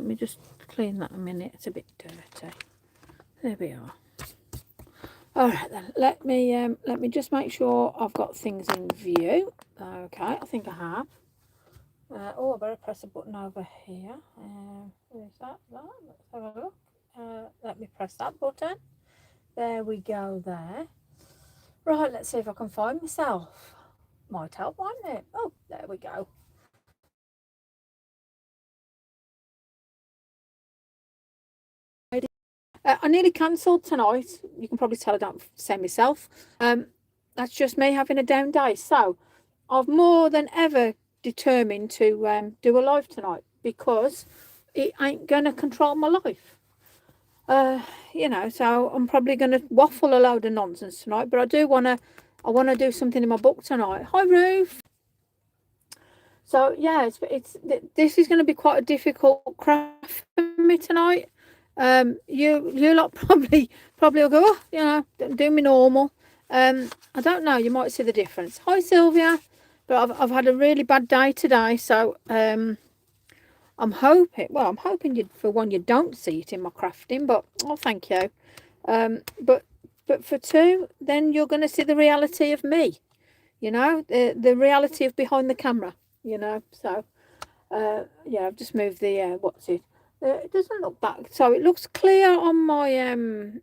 me just clean that a minute. It's a bit dirty. There we are. All right then. Let me just make sure I've got things in view. Okay, I think I have. Oh, I better press a button over here. Where's that? Let's have a look. Let me press that button. There we go there. Right, let's see if I can find myself. Might help, mightn't it? Oh, there we go. I nearly cancelled tonight. You can probably tell I don't say myself. That's just me having a down day. So I've more than ever determined to do a live tonight because it ain't going to control my life. You know, so I'm probably going to waffle a load of nonsense tonight, but I want to do something in my book tonight. Hi, Ruth. So yeah, this is going to be quite a difficult craft for me tonight. You lot probably will go, oh, you know, do me normal. I don't know, you might see the difference. Hi, Sylvia. But I've had a really bad day today, so I'm hoping you don't see it in my crafting, but oh, thank you. But for two, then you're going to see the reality of me, you know, the reality of behind the camera, you know. So yeah, I've just moved the what's it? It doesn't look back, so it looks clear on my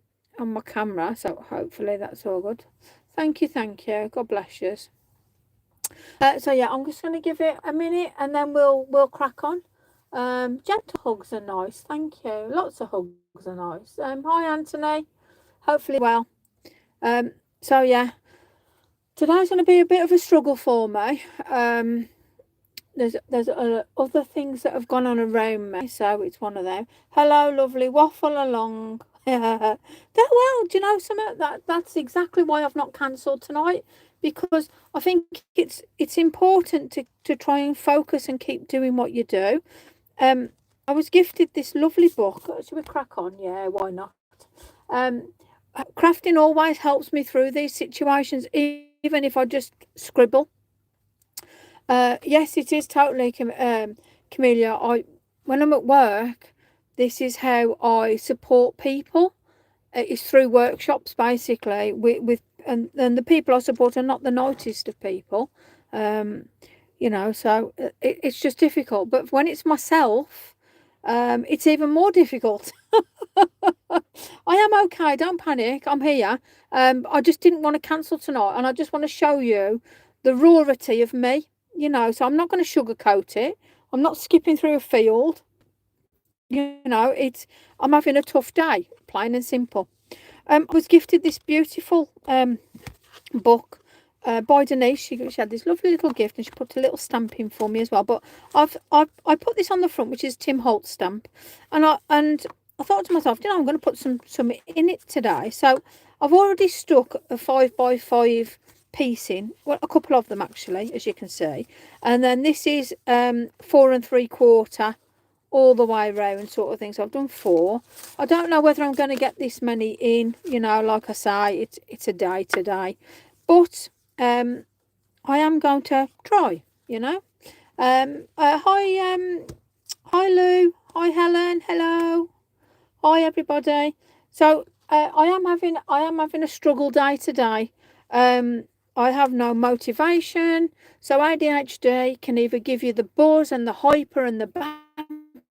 camera. So hopefully that's all good. Thank you. God bless you. So yeah, I'm just going to give it a minute and then we'll crack on. Gentle hugs are nice. Thank you. Lots of hugs are nice. Hi, Anthony. Hopefully well. So yeah, today's going to be a bit of a struggle for me. There's other things that have gone on around me, so it's one of them. Hello, lovely. Waffle along. Well, do you know something? That's exactly why I've not cancelled tonight, because I think it's important to try and focus and keep doing what you do. I was gifted this lovely book. Should we crack on? Yeah, why not? Crafting always helps me through these situations, even if I just scribble. Yes, it is totally, Camellia. When I'm at work, this is how I support people. It's through workshops, basically. And the people I support are not the nicest of people, you know. So it's just difficult. But when it's myself, it's even more difficult. I am okay. Don't panic. I'm here. I just didn't want to cancel tonight, and I just want to show you the rawity of me. You know, so I'm not going to sugarcoat it. I'm not skipping through a field. You know, I'm having a tough day, plain and simple. I was gifted this beautiful book by Denise. She had this lovely little gift, and she put a little stamp in for me as well. But I put this on the front, which is Tim Holt's stamp, and I thought to myself, you know, I'm going to put some in it today. So I've already stuck a 5x5 piece in, well, a couple of them actually, as you can see, and then this is 4 3/4 all the way around sort of thing. So I've done 4. I don't know whether I'm going to get this many in, you know, like I say, it's a day today, but I am going to try, you know. Hi Lou, hi Helen, hello, hi everybody. So I am having a struggle day today. I have no motivation. So ADHD can either give you the buzz and the hyper and the bam,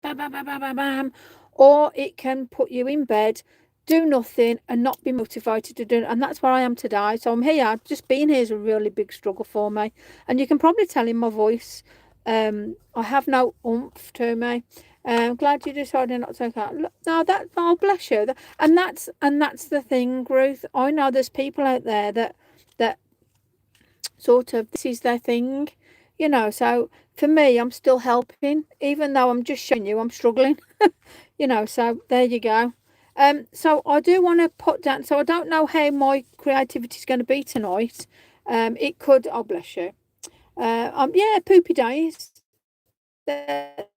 bam, bam, bam, bam, bam, or it can put you in bed, do nothing, and not be motivated to do it. And that's where I am today. So I'm here. Just being here is a really big struggle for me. And you can probably tell in my voice, I have no oomph to me. I'm glad you decided not to take out. No, oh, bless you. And that's the thing, Ruth. I know there's people out there that sort of, this is their thing, you know. So for me, I'm still helping, even though I'm just showing you I'm struggling. You know, so there you go. So I do want to put down, so I don't know how my creativity is going to be tonight. It could, oh bless you. Yeah, poopy days. That's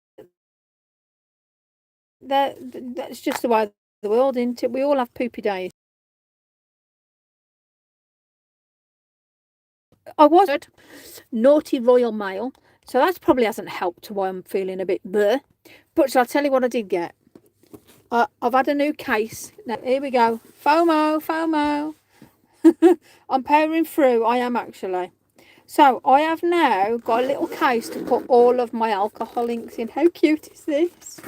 just the way of the world, isn't it? We all have poopy days. I was naughty Royal Mail, so that probably hasn't helped to why I'm feeling a bit bleh. But shall I tell you what I did get? I've had a new case. Now, here we go. FOMO. I'm powering through. I am actually. So I have now got a little case to put all of my alcohol inks in. How cute is this?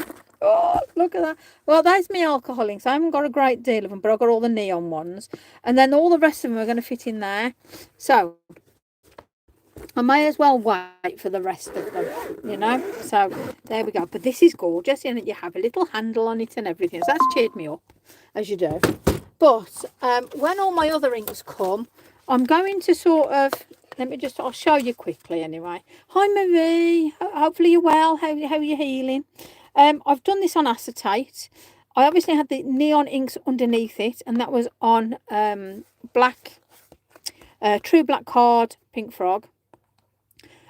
Oh, look at that. Well, there's my alcohol inks. I haven't got a great deal of them, but I've got all the neon ones. And then all the rest of them are going to fit in there. So I may as well wait for the rest of them, you know. So there we go. But this is gorgeous. You have a little handle on it and everything. So that's cheered me up, as you do. But when all my other inks come, I'm going to sort of, I'll show you quickly anyway. Hi Marie, hopefully you're well. How are you healing? I've done this on acetate. I obviously had the neon inks underneath it, and that was on black, True Black Card, Pink Frog.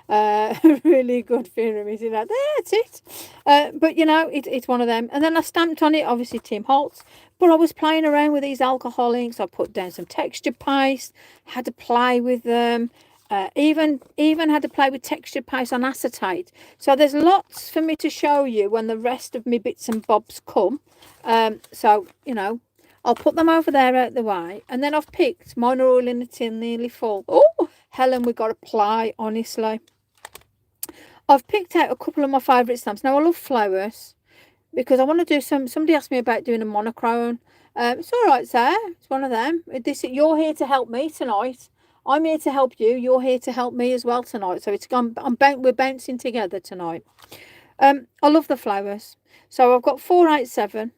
Really good theorem, isn't it? That's it. But you know, it's one of them. And then I stamped on it, obviously Tim Holtz. But I was playing around with these alcohol inks. I put down some texture paste, had to play with them. Even had to play with texture paste on acetate. So there's lots for me to show you when the rest of me bits and bobs come. So you know, I'll put them over there out the way. And then I've picked mine are all in a tin, nearly full. Oh, Helen, we've got to play, honestly. I've picked out a couple of my favourite stamps. Now I love flowers because I want to do somebody asked me about doing a monochrome. It's all right, sir. It's one of them. You're here to help me tonight. I'm here to help you. You're here to help me as well tonight. So we're bouncing together tonight. I love the flowers. So I've got 487.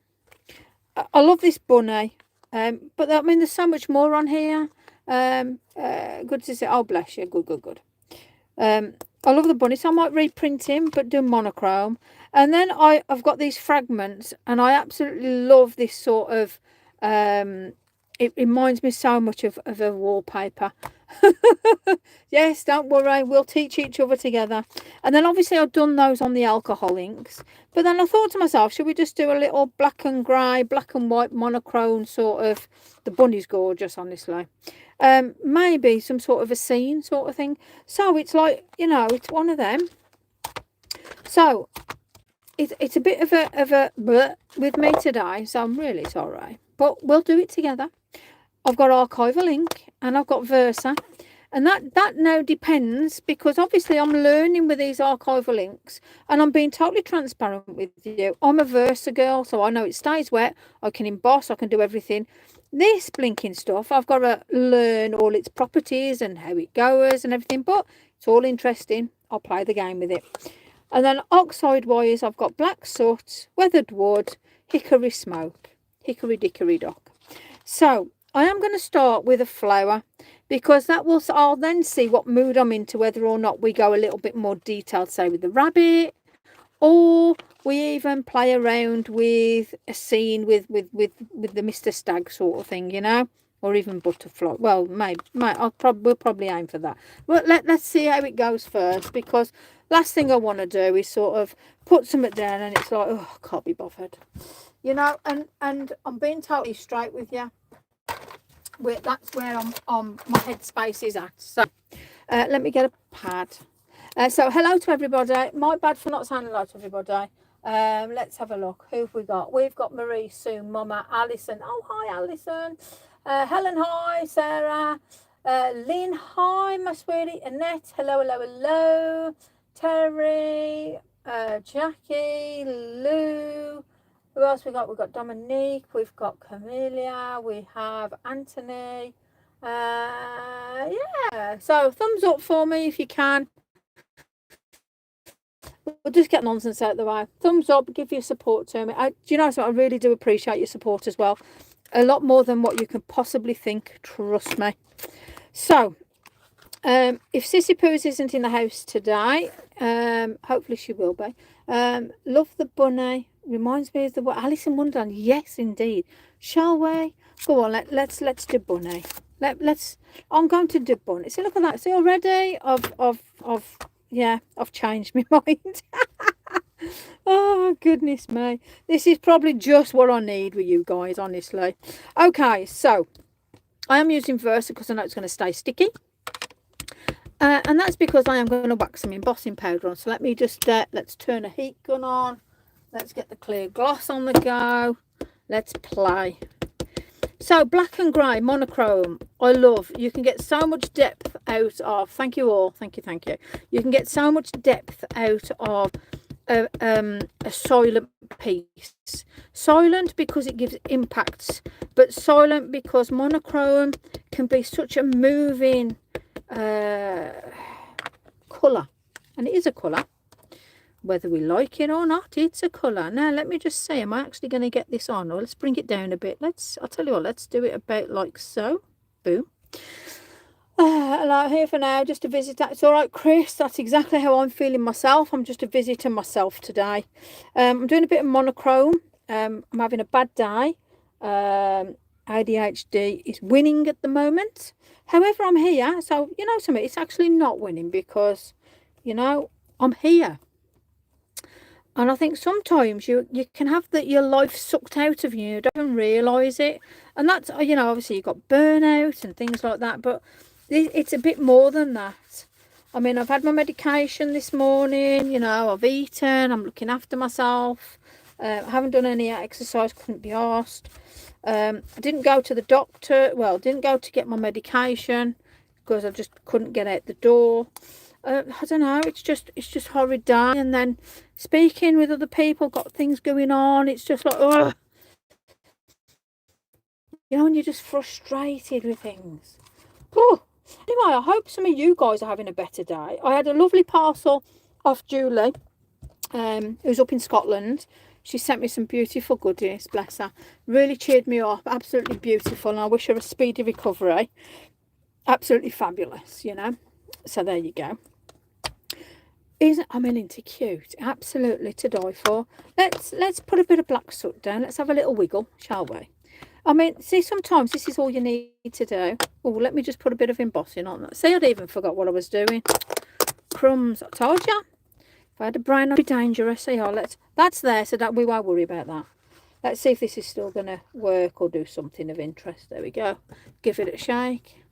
I love this bunny. But I mean, there's so much more on here. Good to see. Oh, bless you. Good. I love the bunny, so I might reprint him, but do monochrome. And then I've got these fragments, and I absolutely love this sort of. It reminds me so much of a wallpaper. Yes, don't worry, we'll teach each other together. And then obviously I've done those on the alcohol inks. But then I thought to myself, should we just do a little black and grey, black and white monochrome sort of. The bunny's gorgeous, honestly. Maybe some sort of a scene sort of thing. So it's like, you know, it's one of them. So it's a bit of a bleh with me today, so I'm really sorry, but we'll do it together. I've got archival ink and I've got Versa, and that now depends, because obviously I'm learning with these archival inks, and I'm being totally transparent with you. I'm a Versa girl, so I know it stays wet, I can emboss, I can do everything. This blinking stuff, I've got to learn all its properties and how it goes and everything, but it's all interesting. I'll play the game with it. And then oxide wise, I've got black soot, weathered wood, hickory smoke, hickory dickory dock. So I am going to start with a flower, because I'll then see what mood I'm into, whether or not we go a little bit more detailed, say with the rabbit, or we even play around with a scene with the Mr. Stag sort of thing, you know, or even butterfly. Well, we'll probably aim for that. But let's see how it goes first, because last thing I want to do is sort of put something down and it's like, oh, I can't be bothered, you know. And I'm being totally straight with you. That's where my headspace is at. So let me get a pad. So hello to everybody. My bad for not saying hello to everybody. Let's have a look. Who have we got? We've got Marie, Sue, Mama, Alison. Oh, hi, Alison. Helen, hi. Sarah. Lynn, hi, my sweetie. Annette, hello. Terry, Jackie, Lou. Who else we got? We've got Dominique. We've got Camelia. We have Anthony. Yeah. So thumbs up for me if you can. We'll just get nonsense out of the way. Thumbs up, give your support to me. Do you know something? I really do appreciate your support as well. A lot more than what you can possibly think. Trust me. So, if Sissy Poos isn't in the house today, hopefully she will be. Love the bunny. Reminds me of the Alice in Wonderland. Yes, indeed. Shall we? Go on. Let's do bunny. I'm going to do bunny. See, look at that. See already. I've changed my mind. Oh, goodness me. This is probably just what I need with you guys, honestly. Okay, so I am using Versa because I know it's going to stay sticky. And that's because I am going to wax some embossing powder on. So let me just, let's turn a heat gun on. Let's get the clear gloss on the go. Let's play. So black and grey monochrome, I love. You can get so much depth out of, thank you all, thank you. You can get so much depth out of a silent piece. Silent because it gives impacts, but silent because monochrome can be such a moving colour. And it is a colour. Whether we like it or not, it's a colour. Now, let me just say, am I actually going to get this on? Or let's bring it down a bit. I'll tell you what, let's do it about like so. Boom. Allow here for now, just to visit. It's all right, Chris. That's exactly how I'm feeling myself. I'm just a visitor myself today. I'm doing a bit of monochrome. I'm having a bad day. ADHD is winning at the moment. However, I'm here. So, you know something, it's actually not winning because, you know, I'm here. And I think sometimes you can have your life sucked out of you, don't even realise it. And that's, you know, obviously you've got burnout and things like that, but it's a bit more than that. I mean, I've had my medication this morning, you know, I've eaten, I'm looking after myself. I haven't done any exercise, couldn't be asked. I didn't go to the doctor, well, didn't go to get my medication because I just couldn't get out the door. I don't know, it's just horrid day. And then speaking with other people, got things going on, it's just like, oh, you know, and you're just frustrated with things. Oh, anyway, I hope some of you guys are having a better day. I had a lovely parcel off Julie, who's up in Scotland. She sent me some beautiful goodies, bless her. Really cheered me up, absolutely beautiful, and I wish her a speedy recovery. Absolutely fabulous, you know. So there you go. Isn't Amelinta cute? Absolutely to die for. Let's put a bit of black soot down. Let's have a little wiggle, shall we? I mean, see, sometimes this is all you need to do. Oh, let me just put a bit of embossing on that. See, I'd even forgot what I was doing. Crumbs, I told you. If I had a brain, I'd be dangerous. See, that's there, so that we won't worry about that. Let's see if this is still going to work or do something of interest. There we go. Give it a shake.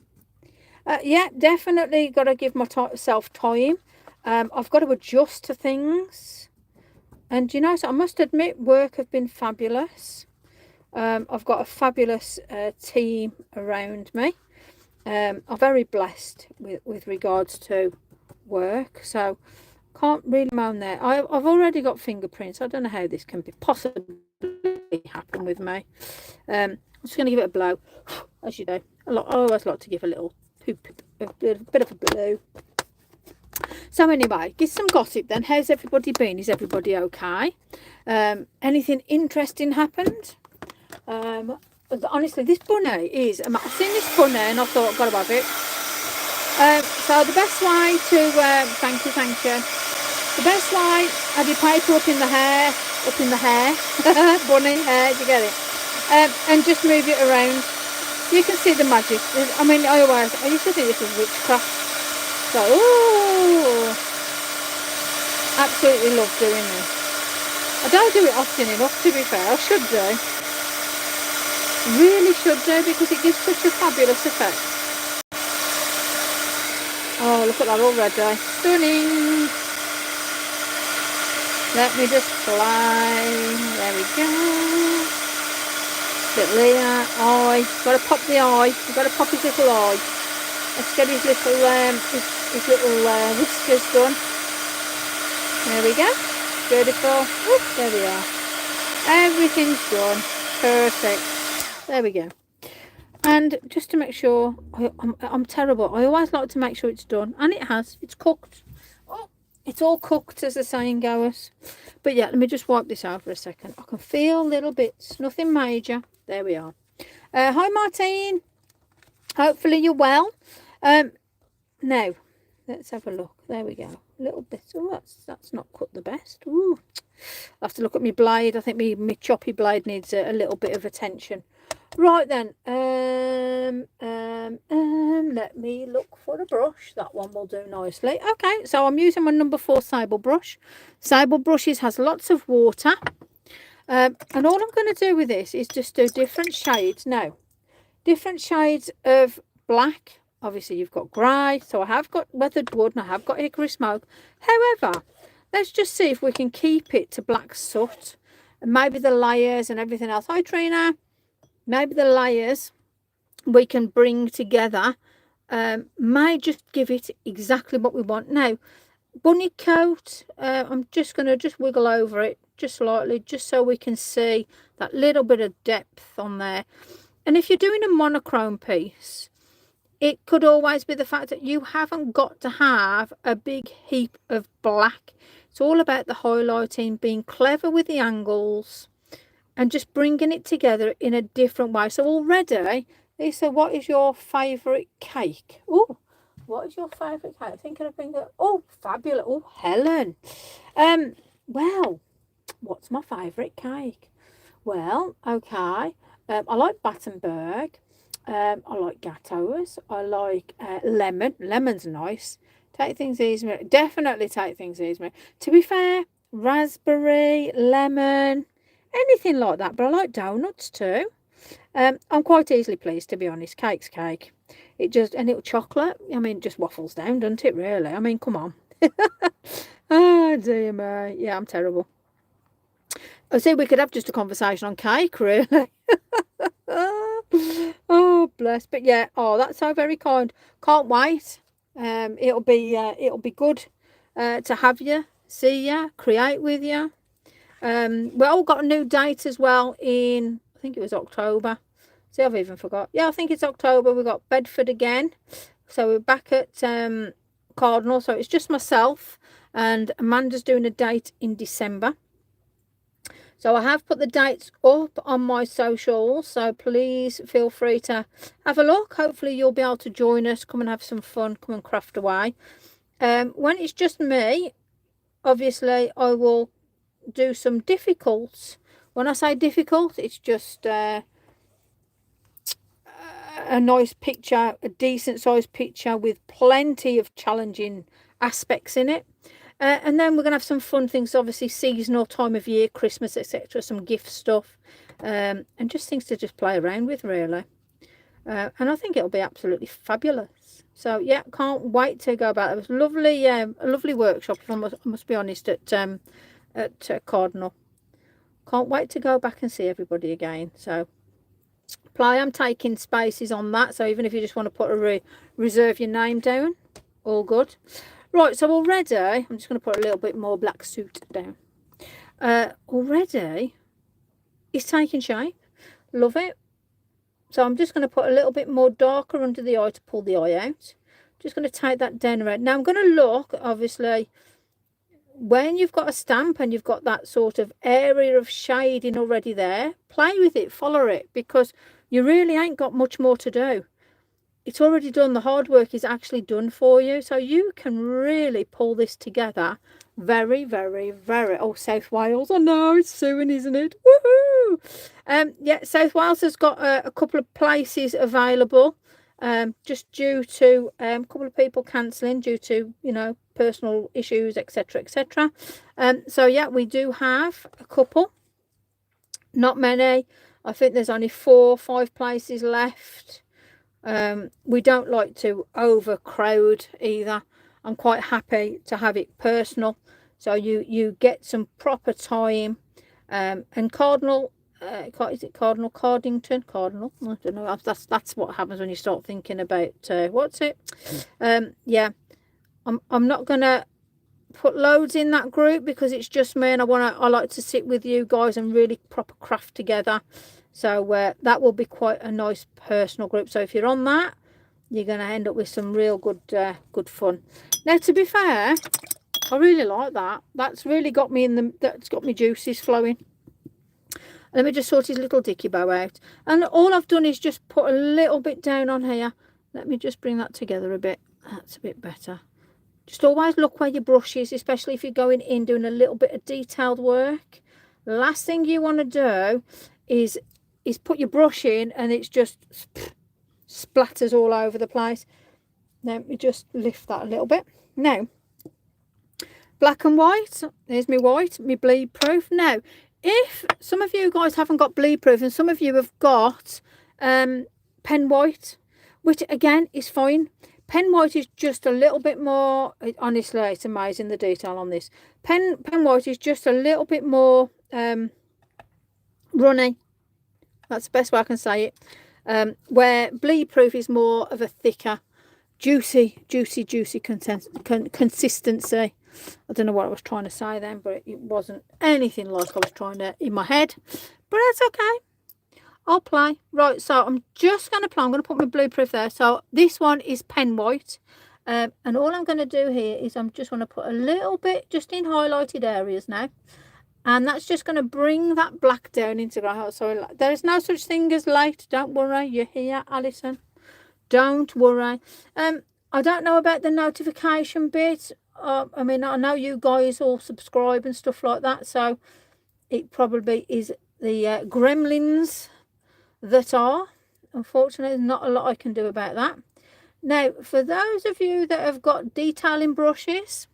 Yeah, definitely got to give myself time. I've got to adjust to things. And, you know, so I must admit, work have been fabulous. I've got a fabulous team around me. I'm very blessed with regards to work. So, can't really moan there. I've already got fingerprints. I don't know how this can possibly happen with me. I'm just going to give it a blow, as you do. I always like to give a little poop, a bit of a blow. So anyway, get some gossip then. How's everybody been? Is everybody okay? Anything interesting happened? Honestly, this bunny is, I've seen this bunny and I thought, I've got to have it. So the best way to, thank you. The best way, have your paper up in the hair, bunny hair, do you get it? And just move it around. You can see the magic. I mean, I used to think this was witchcraft. So, ooh, absolutely love doing this. I don't do it often enough, to be fair. I should do. Really should do, because it gives such a fabulous effect. Oh, look at that already. Stunning. Let me just play. There we go. Little ear, eye. Got to pop the eye. You've got to pop his little eye. Let's get his little whiskers done. There we go. Beautiful. Oop, there we are. Everything's done. Perfect. There we go. And just to make sure, I'm terrible. I always like to make sure it's done. And it has. It's cooked. Oh, it's all cooked, as the saying goes. But yeah, let me just wipe this out for a second. I can feel little bits. Nothing major. There we are. Hi, Martine. Hopefully you're well. Now, let's have a look. There we go. A little bit. Oh, that's not cut the best. Ooh. I'll have to look at my blade. I think my choppy blade needs a little bit of attention. Right then. Let me look for a brush. That one will do nicely. Okay, so I'm using my number 4 sable brush. Sable brushes has lots of water. And all I'm going to do with this is just do different shades. Now, different shades of black. Obviously, you've got grey. So I have got weathered wood and I have got hickory smoke. However, let's just see if we can keep it to black soot. And maybe the layers and everything else. Hi, Trina. Maybe the layers we can bring together may just give it exactly what we want. Now, bunny coat, I'm just going to just wiggle over it just slightly, just so we can see that little bit of depth on there. And if you're doing a monochrome piece, it could always be the fact that you haven't got to have a big heap of black. It's all about the highlighting, being clever with the angles, and just bringing it together in a different way. So already, Lisa, what is your favourite cake? Oh, what is your favourite cake? Thinking of bringing. Oh, fabulous. Oh, Helen. Well, what's my favourite cake? Well, okay. I like Battenberg. I like gateaus. I like lemon. Lemon's nice. Take things easy. Definitely take things easy. To be fair, raspberry, lemon, anything like that. But I like donuts too. I'm quite easily pleased, to be honest. Cake's cake. It just, and little chocolate, I mean, it just waffles down, doesn't it, really? I mean, come on. Oh, dear me. Yeah, I'm terrible. I see we could have just a conversation on cake, really. Oh, bless. But yeah, oh, that's so very kind. Can't wait. It'll be good to have you, see you, create with you. We all got a new date as well in, I think it was October. See, I've even forgot. Yeah, I think it's October. We got Bedford again. So we're back at Cardinal. So it's just myself, and Amanda's doing a date in December. So I have put the dates up on my socials, so please feel free to have a look. Hopefully you'll be able to join us, come and have some fun, come and craft away. When it's just me, obviously I will do some difficult. When I say difficult, it's just a nice picture, a decent sized picture with plenty of challenging aspects in it. And then we're going to have some fun things, obviously seasonal, time of year, Christmas, etc. Some gift stuff, and just things to just play around with, really. And I think it'll be absolutely fabulous. So yeah, can't wait to go back. It was lovely, a lovely workshop, if I must be honest, at Cardinal. Can't wait to go back and see everybody again. So I am taking spaces on that. So even if you just want to put a reserve your name down, all good. Right, so already, I'm just going to put a little bit more black soot down. Already, it's taking shape. Love it. So I'm just going to put a little bit more darker under the eye to pull the eye out. Just going to take that down around. Now I'm going to look, obviously, when you've got a stamp and you've got that sort of area of shading already there, play with it, follow it, because you really ain't got much more to do. It's already done. The hard work is actually done for you. So you can really pull this together very, very, very... Oh, South Wales. I know, it's soon, isn't it? Woohoo! Yeah, South Wales has got a couple of places available, just due to a couple of people cancelling due to, you know, personal issues, etc., etc. So, yeah, we do have a couple. Not many. I think there's only 4 or 5 places left. We don't like to overcrowd either. I'm quite happy to have it personal, so you get some proper time. And Cardinal, is it Cardinal Cardington? Cardinal, I don't know. That's what happens when you start thinking about what's it. Yeah, I'm not gonna put loads in that group because it's just me, and I like to sit with you guys and really proper craft together. So that will be quite a nice personal group. So if you're on that, you're going to end up with some real good fun. Now, to be fair, I really like that. That's really got me that's got me juices flowing. Let me just sort his little dicky bow out. And all I've done is just put a little bit down on here. Let me just bring that together a bit. That's a bit better. Just always look where your brush is, especially if you're going in doing a little bit of detailed work. The last thing you want to do is put your brush in and it's just splatters all over the place. Let me just lift that a little bit. Now, black and white. There's my white, my bleed proof. Now, if some of you guys haven't got bleed proof and some of you have got pen white, which again is fine. pen white is just a little bit more, honestly, it's amazing the detail on this. Pen white is just a little bit more runny. That's the best way I can say it. Where bleed proof is more of a thicker, juicy consistency. I don't know what I was trying to say then, but it wasn't anything like I was trying to in my head. But that's okay. I'll play. Right, so I'm just going to play. I'm going to put my blue proof there. So this one is pen white. And all I'm going to do here is I'm just going to put a little bit just in highlighted areas now. And that's just going to bring that black down into grey. So there is no such thing as late. Don't worry. You're here, Alison. Don't worry. I don't know about the notification bit. I mean, I know you guys all subscribe and stuff like that. So it probably is the gremlins that are. Unfortunately, there's not a lot I can do about that. Now, for those of you that have got detailing brushes,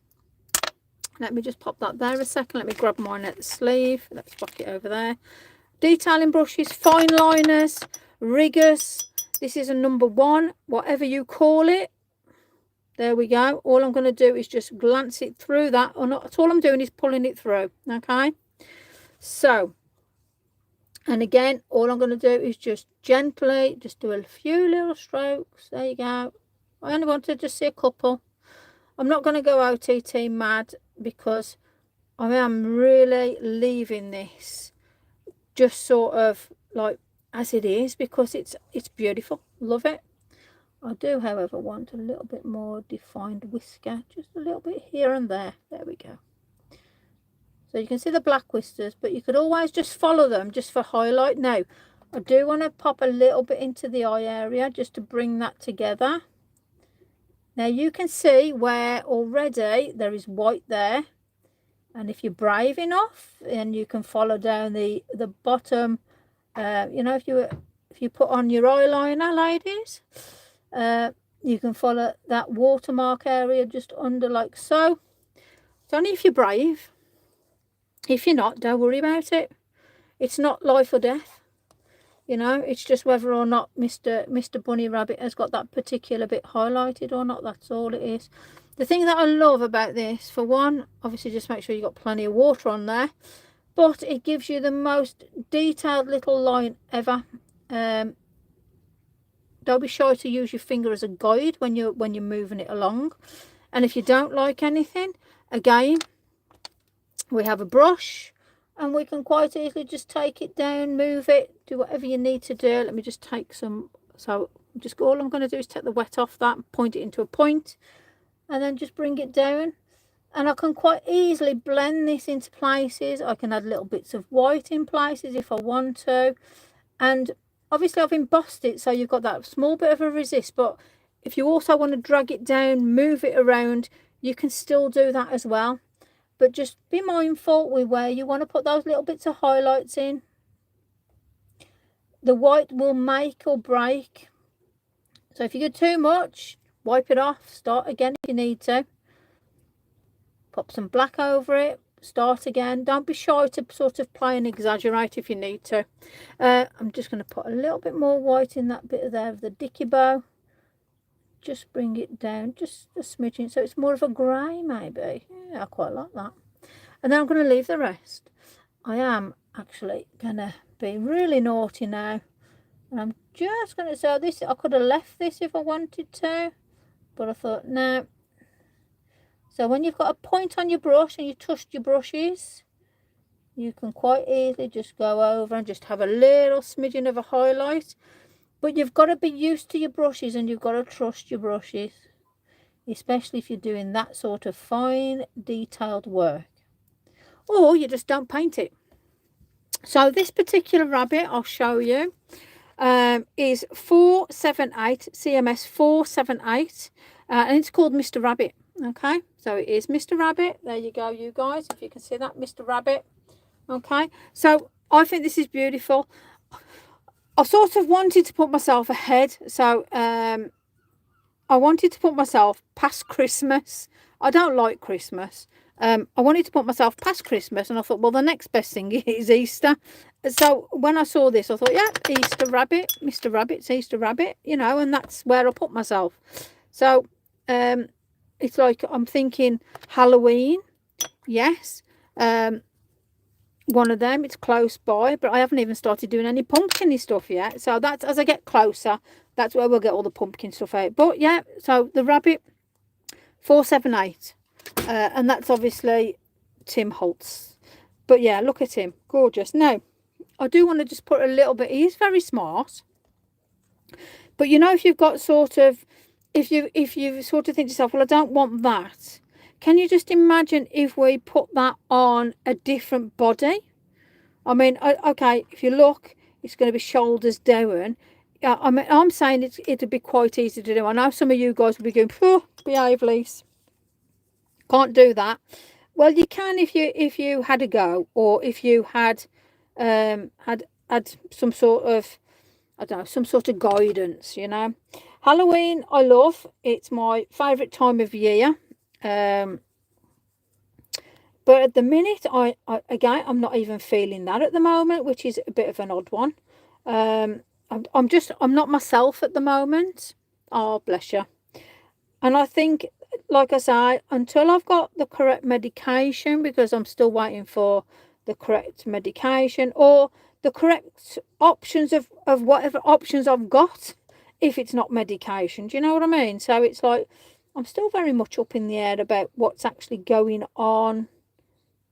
let me just pop that there a second. Let me grab mine at the sleeve. Let's pop it over there. Detailing brushes, fine liners, riggers. This is a number 1, whatever you call it. There we go. All I'm going to do is just glance it through that. Or not, that's all I'm doing is pulling it through. Okay. So, and again, all I'm going to do is just gently, just do a few little strokes. There you go. I only want to just see a couple. I'm not going to go OTT mad because I am really leaving this just sort of like as it is, because it's beautiful. Love it. I do, however, want a little bit more defined whisker, just a little bit here and there. There we go. So you can see the black whiskers, but you could always just follow them just for highlight. Now, I do want to pop a little bit into the eye area just to bring that together. Now you can see where already there is white there. And if you're brave enough, then you can follow down the bottom. You know, if you put on your eyeliner, ladies, you can follow that watermark area just under like so. It's only if you're brave. If you're not, don't worry about it. It's not life or death. You know, it's just whether or not Mr. Bunny Rabbit has got that particular bit highlighted or not. That's all it is. The thing that I love about this, for one, obviously just make sure you've got plenty of water on there. But it gives you the most detailed little line ever. Don't be shy to use your finger as a guide when you're moving it along. And if you don't like anything, again, we have a brush and we can quite easily just take it down, move it, do whatever you need to do. Let me just take some. So just all I'm going to do is take the wet off that, point it into a point, and then just bring it down. And I can quite easily blend this into places. I can add little bits of white in places if I want to. And obviously I've embossed it, so you've got that small bit of a resist. But if you also want to drag it down, move it around, you can still do that as well. But just be mindful with where you want to put those little bits of highlights in. The white will make or break. So if you get too much, wipe it off, start again if you need to. Pop some black over it, start again. Don't be shy to sort of play and exaggerate if you need to. I'm just going to put a little bit more white in that bit there of the dicky bow. Just bring it down, just a smidgen, so it's more of a grey maybe. Yeah, I quite like that. And then I'm going to leave the rest. I am actually going to be really naughty now. And I'm just going to say this, I could have left this if I wanted to. But I thought, no. So when you've got a point on your brush and you touched your brushes, you can quite easily just go over and just have a little smidgen of a highlight. But you've got to be used to your brushes and you've got to trust your brushes, especially if you're doing that sort of fine, detailed work. Or you just don't paint it. So this particular rabbit I'll show you is 478, CMS 478, and it's called Mr. Rabbit. Okay, so it is Mr. Rabbit. There you go, you guys, if you can see that, Mr. Rabbit. Okay, so I think this is beautiful. I sort of wanted to put myself ahead, so I wanted to put myself past Christmas. I don't like Christmas. I wanted to put myself past Christmas, and I thought, well, the next best thing is Easter. So when I saw this, I thought, yeah, Easter Rabbit, Mr. Rabbit's Easter Rabbit, you know, and that's where I put myself. So it's like I'm thinking Halloween, yes. One of them, it's close by, but I haven't even started doing any pumpkin stuff yet. So that's, as I get closer, that's where we'll get all the pumpkin stuff out. But yeah, so the rabbit, 478, and that's obviously Tim Holtz. But yeah, look at him, gorgeous. Now I do want to just put a little bit, he's very smart, but you know, if you've got sort of, if you sort of think to yourself, well, I don't want that, can you just imagine if we put that on a different body? I mean, okay, if you look, it's going to be shoulders down. Yeah, I mean, I'm saying it'd be quite easy to do. I know some of you guys will be going, oh, behave, Lise. Can't do that. Well, you can if you had a go, or if you had had some sort of, I don't know, some sort of guidance, you know. Halloween, I love. It's my favourite time of year. But at the minute, again, I'm not even feeling that at the moment, which is a bit of an odd one. I'm not myself at the moment. Oh, bless you. And I think, like I say, until I've got the correct medication, because I'm still waiting for the correct medication or the correct options of whatever options I've got, if it's not medication. Do you know what I mean? So it's like, I'm still very much up in the air about what's actually going on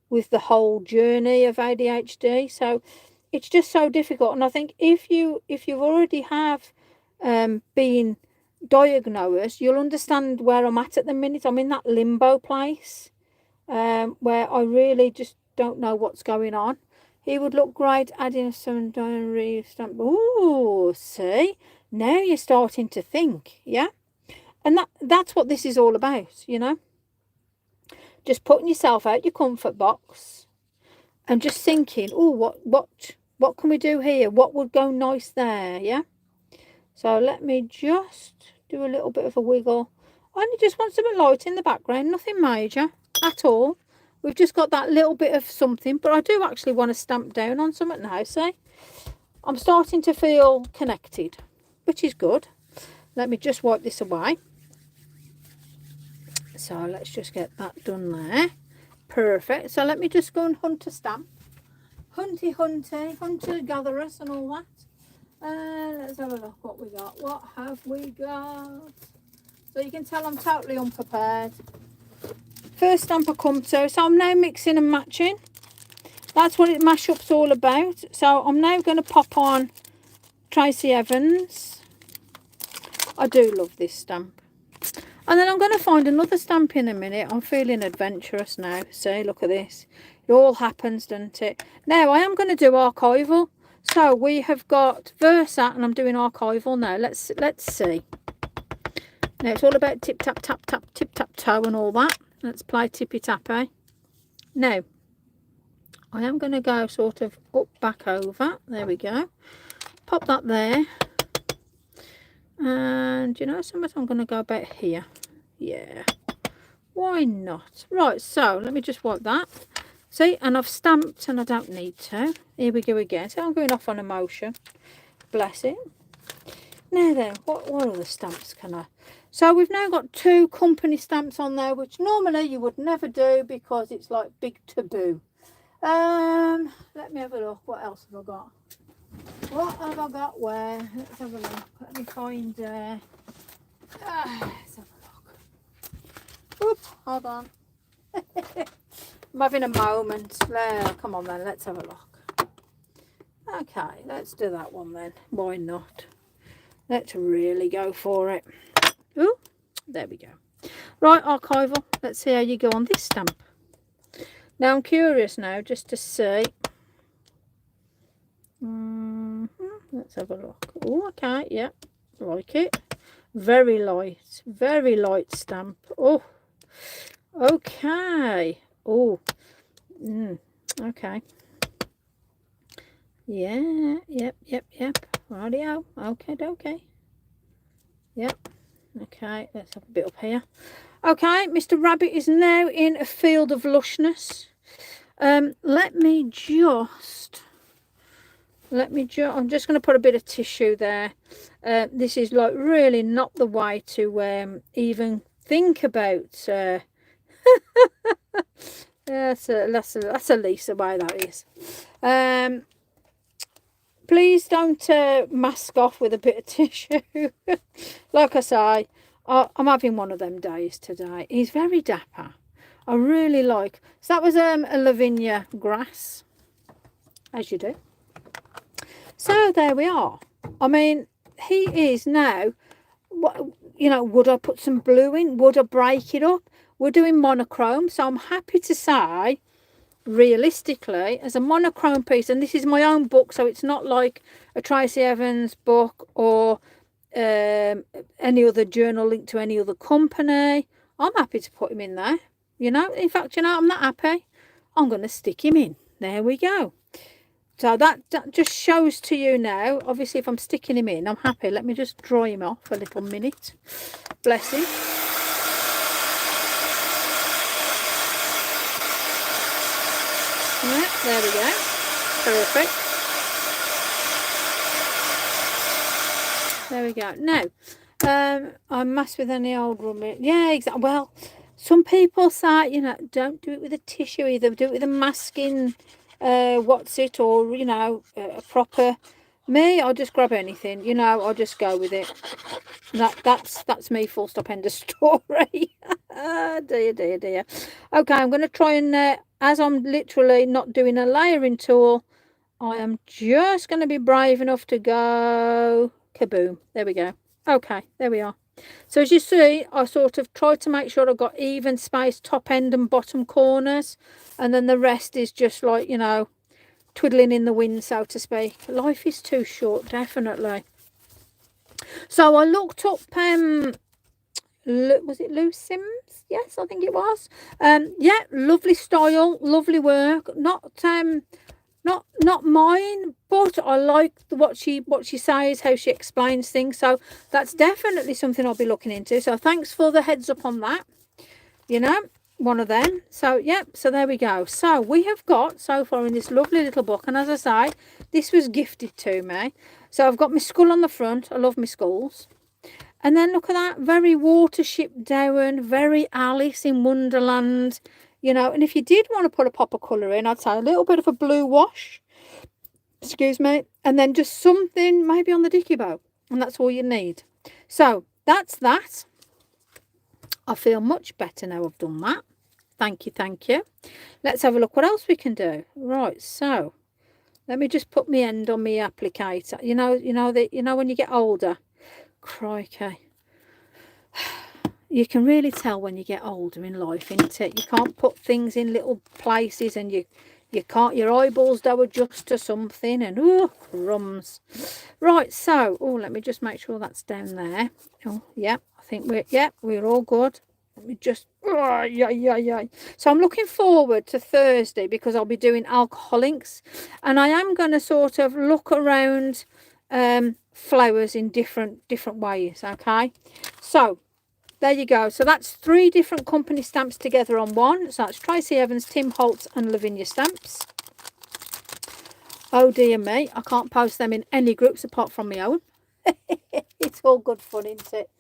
with the whole journey of ADHD. So it's just so difficult. And I think if you've already have been diagnosed, you'll understand where I'm at the minute. I'm in that limbo place where I really just don't know what's going on. He would look great adding some diary stamp. Oh, see, now you're starting to think, yeah. And that's what this is all about, you know. Just putting yourself out your comfort box and just thinking, oh, what can we do here? What would go nice there? Yeah. So let me just do a little bit of a wiggle. I only just want some light in the background, nothing major at all. We've just got that little bit of something, but I do actually want to stamp down on something now. See, I'm starting to feel connected, which is good. Let me just wipe this away. So let's just get that done there. Perfect. So let me just go and hunt a stamp. Hunter gatherers and all that. Let's have a look what we got. What have we got? So you can tell I'm totally unprepared. First stamp I come to. So I'm now mixing and matching. That's what mashup's all about. So I'm now going to pop on Tracy Evans. I do love this stamp. And then I'm going to find another stamp in a minute. I'm feeling adventurous now. See, look at this. It all happens, doesn't it? Now, I am going to do archival. So, we have got Versa, and I'm doing archival now. Let's see. Now, it's all about tip, tap, tap, tap, tip, tap, toe and all that. Let's play tippy tappy. Now, I am going to go sort of up, back, over. There we go. Pop that there. And, you know, something I'm going to go about here. Yeah, why not? Right, so let me just wipe that. See, and I've stamped and I don't need to. Here we go again. So I'm going off on emotion. Bless it. Now then, what other stamps can I? So we've now got 2 company stamps on there, which normally you would never do because it's like big taboo. Let me have a look. What else have I got? What have I got where? Let's have a look. Let me find... let's have a look. Oops, hold on. I'm having a moment. Come on then, let's have a look. Okay, let's do that one then. Why not? Let's really go for it. Ooh, there we go. Right, archival. Let's see how you go on this stamp. Now I'm curious now just to see. Let's have a look. Oh, okay, yeah, like it. Very light stamp. Oh, okay. Oh, okay. Yeah, yep. Rightio. Okay. Yep. Okay, let's have a bit up here. Okay, Mr. Rabbit is now in a field of lushness. Let me just Let me I'm just going to put a bit of tissue there. This is like really not the way to even think about. That's a Lisa way that is. Please don't mask off with a bit of tissue. Like I say, I'm having one of them days today. He's very dapper. I really like. So that was a Lavinia grass, as you do. So there we are. I mean, he is now, you know, would I put some blue in? Would I break it up? We're doing monochrome, so I'm happy to say, realistically, as a monochrome piece, and this is my own book, so it's not like a Tracy Evans book or any other journal linked to any other company. I'm happy to put him in there. You know, in fact, you know, I'm not happy. I'm going to stick him in. There we go. So that just shows to you now, obviously, if I'm sticking him in, I'm happy. Let me just dry him off a little minute. Bless him. Yeah, there we go. Perfect. There we go. Now, I mess with any old rubbish. Yeah, exactly. Well, some people say, you know, don't do it with a tissue either. Do it with a masking, what's it, or, you know, a proper. Me, I'll just grab anything, you know, I'll just go with it. That's me, full stop, end of story. Dear. Okay, I'm going to try and, as I'm literally not doing a layering tool, I am just going to be brave enough to go kaboom. There we go. Okay, there we are. So as you see, I sort of tried to make sure I got even space, top end and bottom corners, and then the rest is just like, you know, twiddling in the wind, so to speak. Life is too short, definitely. So I looked up, was it Lou Sims? Yes, I think it was. Yeah, lovely style, lovely work. Not mine, but I like what she says, how she explains things. So that's definitely something I'll be looking into. So thanks for the heads up on that. You know, one of them. So yeah, so there we go. So we have got so far in this lovely little book, and as I say, this was gifted to me. So I've got my skull on the front. I love my skulls. And then look at that, very Watership Down, very Alice in Wonderland, you know. And if you did want to put a pop of colour in, I'd say a little bit of a blue wash, excuse me, and then just something maybe on the dicky bow, and that's all you need. So that's that. I feel much better now I've done that. Thank you. Let's have a look what else we can do. Right, so let me just put my end on my applicator. You know when you get older. Crikey. You can really tell when you get older in life, isn't it? You can't put things in little places, and you can't, your eyeballs don't adjust to something, and oh, crumbs. Right, so, oh, let me just make sure that's down there. Oh, yeah, I think we're all good. Let me just, oh, yeah. So I'm looking forward to Thursday because I'll be doing alcoholics, and I am going to sort of look around flowers in different ways. Okay, so there you go. So that's 3 different company stamps together on one. So that's Tracy Evans, Tim Holtz and Lavinia stamps. Oh dear me, I can't post them in any groups apart from my own. It's all good fun, isn't it?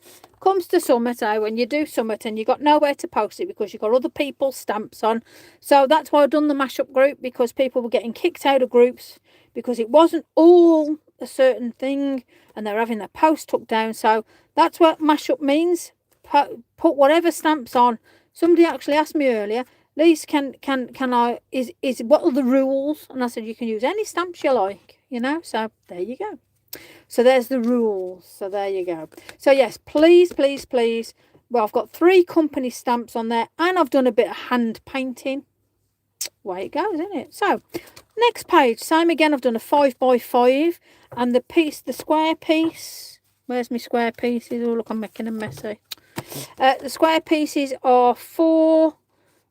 Comes to Summit, when you do Summit and you got nowhere to post it because you've got other people's stamps on. So that's why I've done the mashup group, because people were getting kicked out of groups because it wasn't all a certain thing and they're having their post took down. So that's what mashup means. Put whatever stamps on. Somebody actually asked me earlier, Lise, can I, is what are the rules? And I said, you can use any stamps you like, you know. So there you go. So there's the rules. So there you go. So yes, please. Well, I've got 3 company stamps on there, and I've done a bit of hand painting. Way it goes, isn't it? So next page, same again. I've done a 5x5, and the square piece. Where's my square pieces? Oh look, I'm making a messy. The square pieces are 4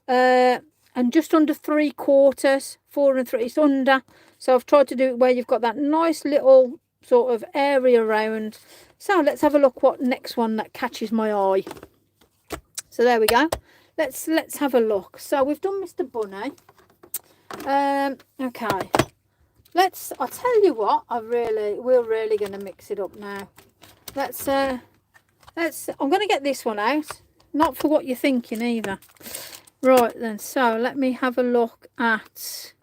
and just under 3/4. 4 and 3. It's under. So I've tried to do it where you've got that nice little sort of area around. So let's have a look what next one that catches my eye. So there we go. Let's have a look. So we've done Mr. Bunny. Okay. I'll tell you what, we're really going to mix it up now. I'm going to get this one out. Not for what you're thinking either. Right then, so let me have a look at,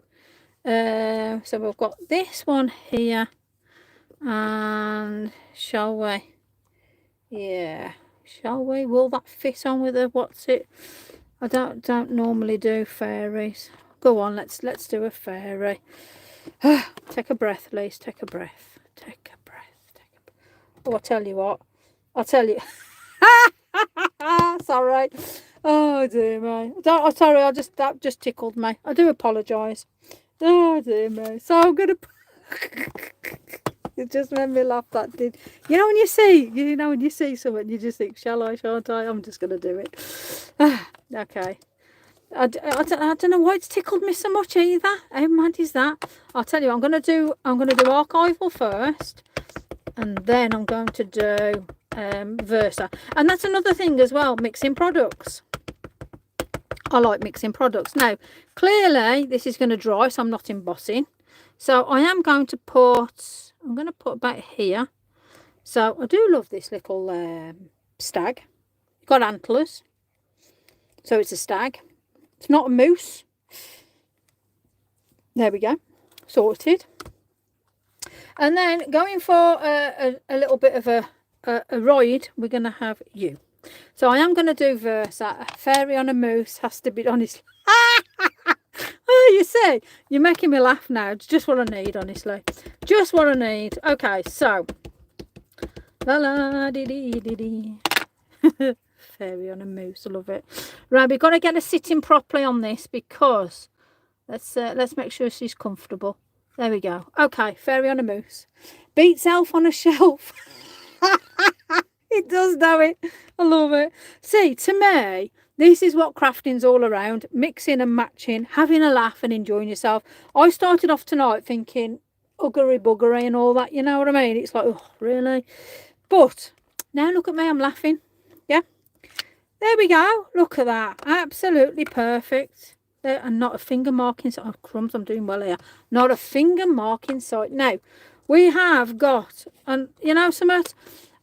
so we've got this one here, and shall we? Yeah, shall we? Will that fit on with the, what's it? I don't normally do fairies. Go on, let's do a fairy. Take a breath, Lise, take a breath. Take a breath, take a breath. Oh, I'll tell you what. I'll tell you. Sorry. Oh dear me. I'm sorry, that just tickled me. I do apologise. Oh dear me. So I'm gonna it just made me laugh, that did. You know when you see something, you just think, shall I, shan't I? I'm just gonna do it. Okay. I don't know why it's tickled me so much either. How mad is that? I'll tell you, I'm gonna do archival first, and then I'm going to do Versa. And that's another thing as well, mixing products. I like mixing products. Now, clearly this is going to dry, so I'm not embossing. So I am going to put, I'm going to put about here. So I do love this little stag. Got antlers. So it's a stag. It's not a moose. There we go. Sorted. And then going for a little bit of a ride, we're going to have you. So I am going to do Versa. A fairy on a moose has to be, honestly. Oh, you see, you're making me laugh now. It's just what I need, honestly. Just what I need. Okay, so. La la dee dee dee dee. Fairy on a moose, I love it. Right, we've got to get her sitting properly on this, because let's make sure she's comfortable. There we go. Okay, fairy on a moose. Beats elf on a shelf. It does, do it. I love it. See, to me, this is what crafting's all around. Mixing and matching, having a laugh and enjoying yourself. I started off tonight thinking uggery buggery and all that, you know what I mean? It's like, oh, really? But now look at me, I'm laughing. Yeah. There we go. Look at that. Absolutely perfect. There, and not a finger mark inside. Oh, crumbs, I'm doing well here. Not a finger mark inside. Now, we have got, and you know, something,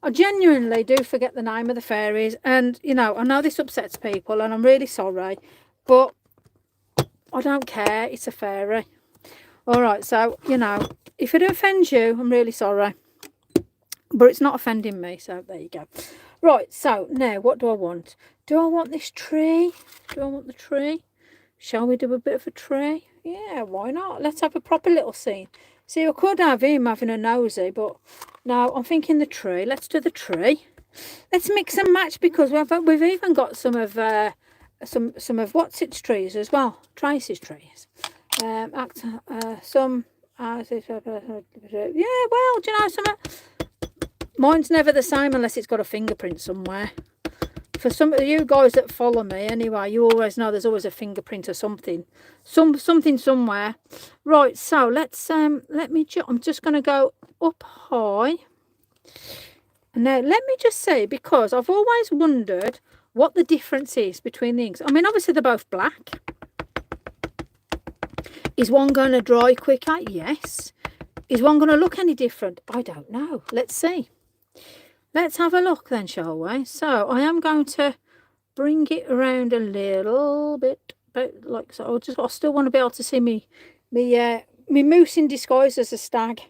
I genuinely do forget the name of the fairies. And, you know, I know this upsets people, and I'm really sorry. But I don't care. It's a fairy. All right, so, you know, if it offends you, I'm really sorry. But it's not offending me, so there you go. Right, so now what do I want? Do I want this tree? Do I want the tree? Shall we do a bit of a tree? Yeah, why not? Let's have a proper little scene. See, I could have him having a nosy, but no, I'm thinking the tree. Let's do the tree. Let's mix and match, because we've even got some of what's its trees as well. Tracy's trees. Yeah, well, do you know something? Mine's never the same unless it's got a fingerprint somewhere. For some of you guys that follow me, anyway, you always know there's always a fingerprint or something. Something somewhere. Right, so let's, I'm just going to go up high. Now, let me just say, because I've always wondered what the difference is between the inks. I mean, obviously they're both black. Is one going to dry quicker? Yes. Is one going to look any different? I don't know. Let's see. Let's have a look then, shall we? So I am going to bring it around a little bit, like so. I still want to be able to see me moose in disguise as a stag.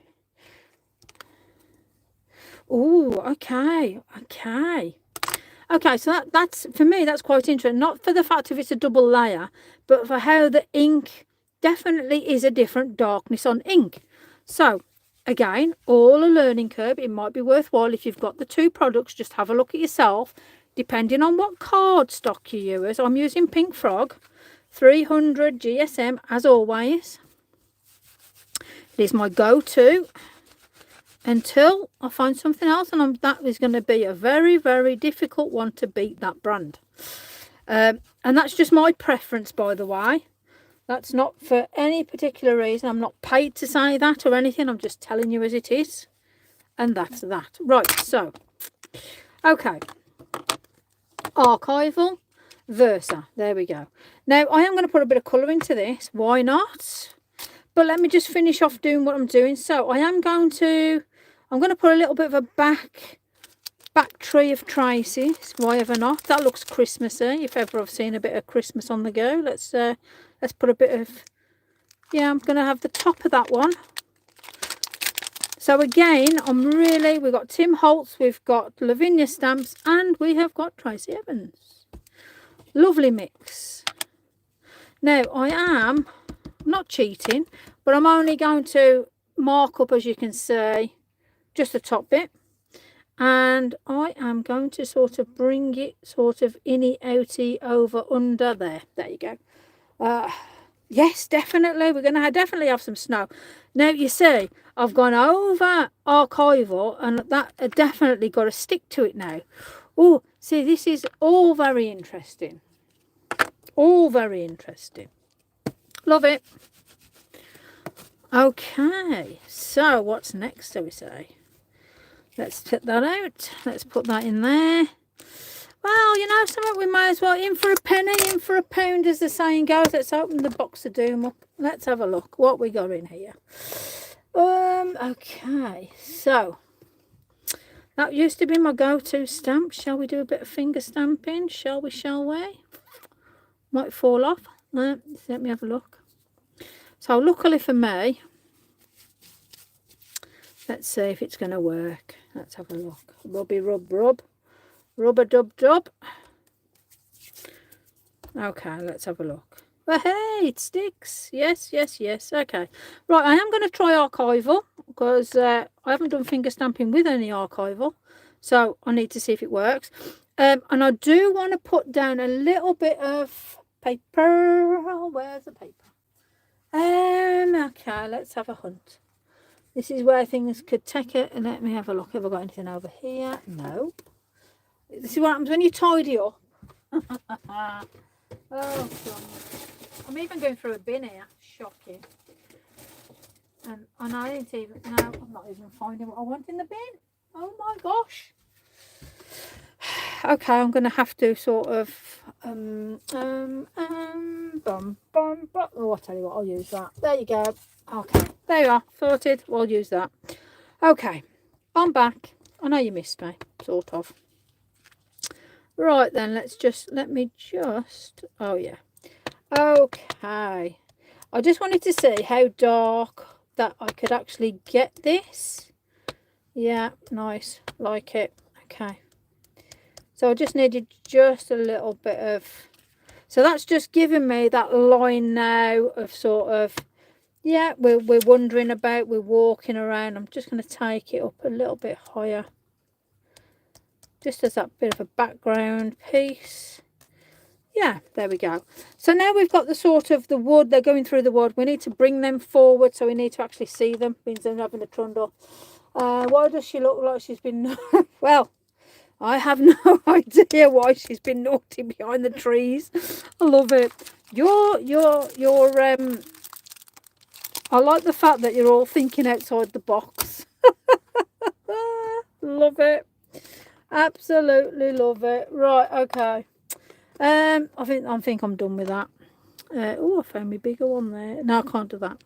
Oh, okay. So that's for me, that's quite interesting. Not for the fact of it's a double layer, but for how the ink definitely is a different darkness on ink. So again, all a learning curve. It might be worthwhile if you've got the two products, just have a look at yourself, depending on what card stock you use. I'm using Pink Frog 300 GSM as always. It is my go-to until I find something else, and that is going to be a very, very difficult one to beat, that brand. And that's just my preference, by the way. That's not for any particular reason. I'm not paid to say that or anything. I'm just telling you as it is. And that's that. Right, so. Okay. Archival. Versa. There we go. Now, I am going to put a bit of colour into this. Why not? But let me just finish off doing what I'm doing. So I'm going to put a little bit of a back tree of traces. Why ever not? That looks Christmassy. If ever I've seen a bit of Christmas on the go. Let's put a bit of, yeah, I'm going to have the top of that one. So again, we've got Tim Holtz, we've got Lavinia Stamps, and we have got Tracy Evans. Lovely mix. Now, I'm not cheating, but I'm only going to mark up, as you can see, just the top bit. And I am going to sort of bring it sort of inny, outy, over, under there. There you go. Yes, definitely. We're going to definitely have some snow. Now, you see, I've gone over archival, and that definitely got to stick to it now. Oh, see, this is all very interesting. All very interesting. Love it. Okay, so what's next, do we say? Let's put that out. Let's put that in there. Well, you know, something we might as well, in for a penny, in for a pound, as the saying goes. Let's open the box of doom up. Let's have a look what we got in here. Okay, so that used to be my go-to stamp. Shall we do a bit of finger stamping? Shall we? Might fall off. Let me have a look. So luckily for me, let's see if it's going to work. Let's have a look. Rubby rub rub. Rubber dub dub. Okay, let's have a look. Well, hey, it sticks. Yes. Okay. Right, I am going to try archival, because I haven't done finger stamping with any archival. So I need to see if it works. And I do want to put down a little bit of paper. Oh, where's the paper? Okay, let's have a hunt. This is where things could take it. And let me have a look. Have I got anything over here? No. This is what happens when you tidy up. Oh, God. I'm even going through a bin here. Shocking. And I didn't even... No, I'm not even finding what I want in the bin. Oh, my gosh. Okay, I'm going to have to sort of... Oh, I'll tell you what, I'll use that. There you go. Okay, there you are. Sorted. We'll use that. Okay, I'm back. I know you missed me, sort of. Right then, let me just, oh yeah. Okay. I just wanted to see how dark that I could actually get this. Yeah, nice. Like it. Okay. So I just needed just a little bit of, so that's just giving me that line now of sort of, yeah, we're wandering about, we're walking around. I'm just going to take it up a little bit higher. Just as that bit of a background piece. Yeah, there we go. So now we've got the sort of the wood, they're going through the wood. We need to bring them forward, so we need to actually see them, means they're having a trundle. Why does she look like she's been, well, I have no idea why she's been naughty behind the trees. I love it. I like the fact that you're all thinking outside the box. Love it. Absolutely love it. Right, okay. I think I'm done with that. Oh, I found my bigger one there. No, I can't do that.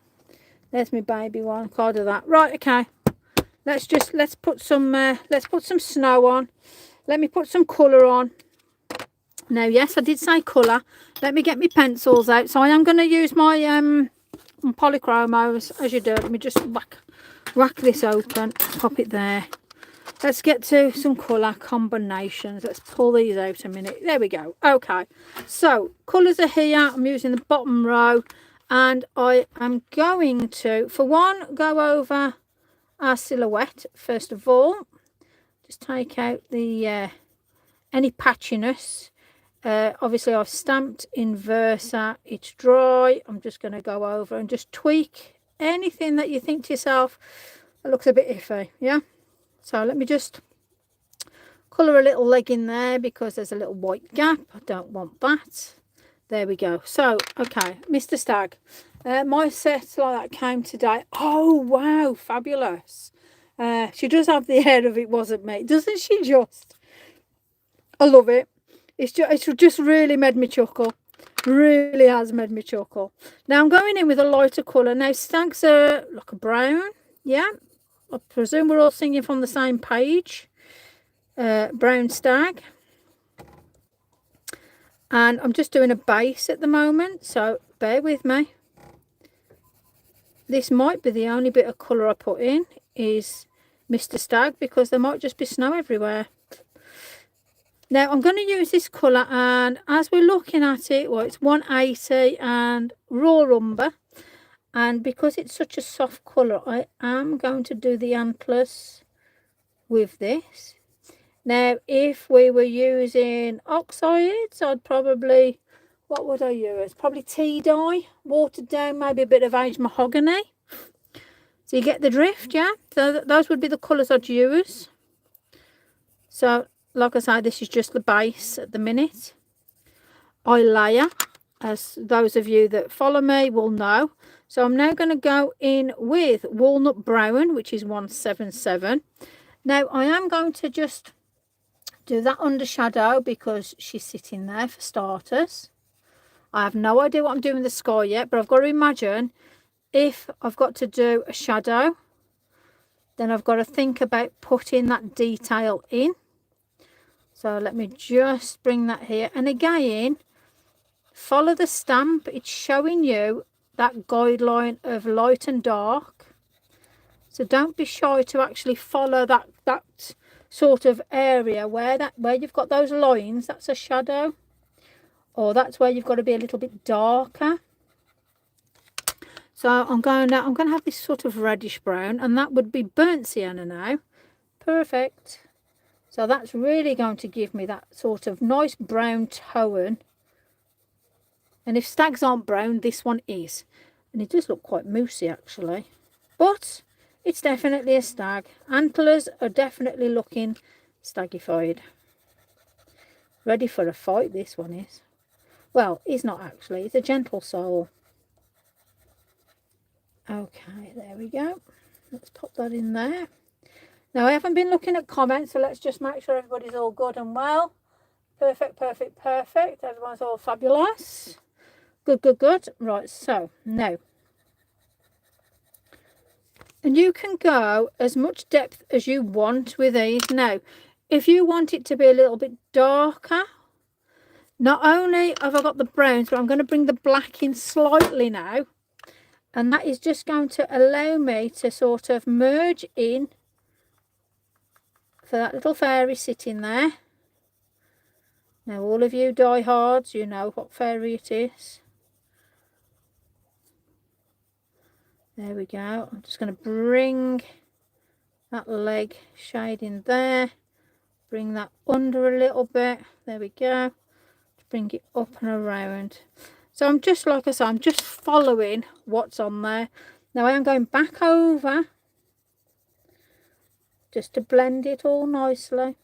There's my baby one. Can't do that. Right, okay. Let's put some snow on. Let me put some colour on. Now, yes, I did say colour. Let me get my pencils out. So I am going to use my polychromos, as you do. Let me just whack this open. Pop it there. Let's get to some colour combinations. Let's pull these out a minute. There we go. Okay. So, colours are here. I'm using the bottom row. And I am going to, for one, go over our silhouette, first of all. Just take out the any patchiness. Obviously, I've stamped in Versa. It's dry. I'm just going to go over and just tweak anything that you think to yourself that looks a bit iffy. Yeah. So let me just colour a little leg in there because there's a little white gap. I don't want that. There we go. So, okay, Mr. Stag. My set like that came today. Oh, wow, fabulous. She does have the hair of it wasn't me, doesn't she just? I love it. It's just really made me chuckle. Really has made me chuckle. Now I'm going in with a lighter colour. Now stags are like a brown. Yeah, I presume we're all singing from the same page. Brown stag. And I'm just doing a base at the moment, so bear with me. This might be the only bit of colour I put in is Mr. Stag, because there might just be snow everywhere. Now I'm going to use this colour, and as we're looking at it, well, it's 180 and raw umber, and because it's such a soft colour, I am going to do the antlers with this. Now if we were using oxides, I'd probably, what would I use? Probably tea dye, watered down, maybe a bit of aged mahogany. So you get the drift, yeah? So those would be the colours I'd use. So like I say, this is just the base at the minute. I layer, as those of you that follow me will know. So I'm now going to go in with walnut brown, which is 177. Now I am going to just do that under shadow because she's sitting there for starters. I have no idea what I'm doing with the sky yet, but I've got to imagine if I've got to do a shadow, then I've got to think about putting that detail in. So let me just bring that here, and again, follow the stamp. It's showing you that guideline of light and dark, so don't be shy to actually follow that sort of area where you've got those lines. That's a shadow, or that's where you've got to be a little bit darker. So I'm going to have this sort of reddish brown, and that would be burnt sienna now. Perfect. So that's really going to give me that sort of nice brown tone. And if stags aren't brown, this one is. And it does look quite moosey actually. But it's definitely a stag. Antlers are definitely looking stagified. Ready for a fight, this one is. Well, he's not actually. It's a gentle soul. Okay, there we go. Let's pop that in there. Now, I haven't been looking at comments, so let's just make sure everybody's all good and well. Perfect, perfect, perfect. Everyone's all fabulous. Good, good, good. Right, so now. And you can go as much depth as you want with these. Now, if you want it to be a little bit darker, not only have I got the browns, but I'm going to bring the black in slightly now. And that is just going to allow me to sort of merge in for that little fairy sitting there. Now all of you diehards, you know what fairy it is. There we go. I'm just going to bring that leg shade in there. Bring that under a little bit. There we go. Bring it up and around. So I'm just, like I say, I'm just following what's on there. Now I am going back over just to blend it all nicely.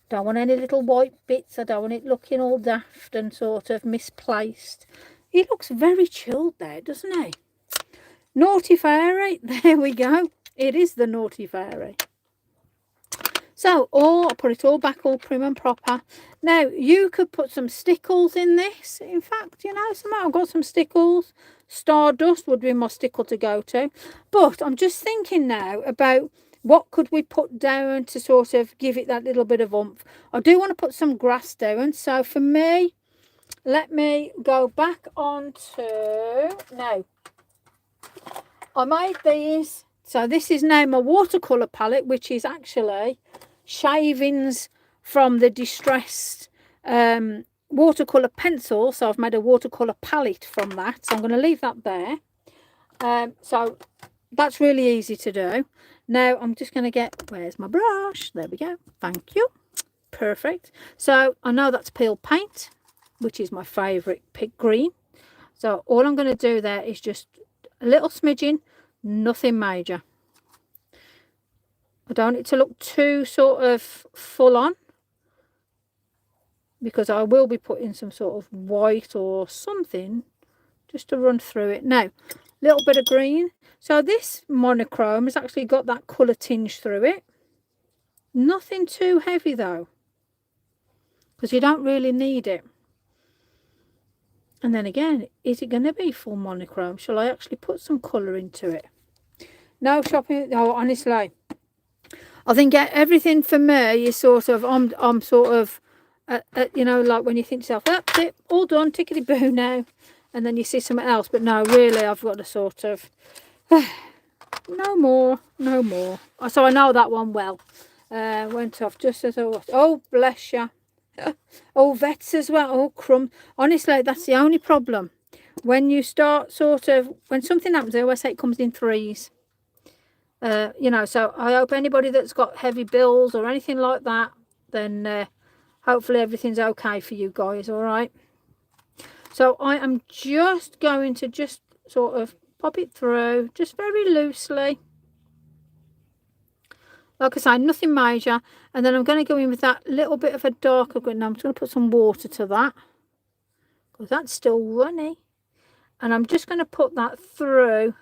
Don't want any little white bits. I don't want it looking all daft and sort of misplaced. He looks very chilled there, doesn't he? Naughty fairy. There we go. It is the naughty fairy. So I'll put it all back all prim and proper. Now you could put some stickles in this. In fact, you know, I've got some stickles. Stardust would be my stickle to go to. But I'm just thinking now about what could we put down to sort of give it that little bit of oomph. I do want to put some grass down. So for me, let me go back on to, now, I made these. So this is now my watercolour palette, which is actually shavings from the distressed watercolour pencil. So I've made a watercolour palette from that. So I'm going to leave that there. So that's really easy to do. Now I'm just going to get, where's my brush? There we go. Thank you. Perfect. So I know that's peel paint, which is my favourite pick green. So all I'm going to do there is just a little smidgen, nothing major. I don't want it to look too sort of full on, because I will be putting some sort of white or something just to run through it. Now, little bit of green. So this monochrome has actually got that colour tinge through it. Nothing too heavy though, because you don't really need it. And then again, is it going to be full monochrome? Shall I actually put some colour into it? No shopping. Oh, honestly, I think everything for me is sort of, I'm sort of, you know, like when you think to yourself, that's it, all done, tickety boo now. And then you see something else. But no, really, I've got to sort of, no more. So I know that one well. Went off just as I was. Oh, bless you. Oh, vets as well. Oh, crumb. Honestly, that's the only problem. When you start sort of, when something happens, I always say it comes in threes. You know, so I hope anybody that's got heavy bills or anything like that, then hopefully everything's okay for you guys, all right? So I am just going to just sort of pop it through, just very loosely. Like I say, nothing major. And then I'm going to go in with that little bit of a darker green. Now I'm just going to put some water to that, because that's still runny. And I'm just going to put that through,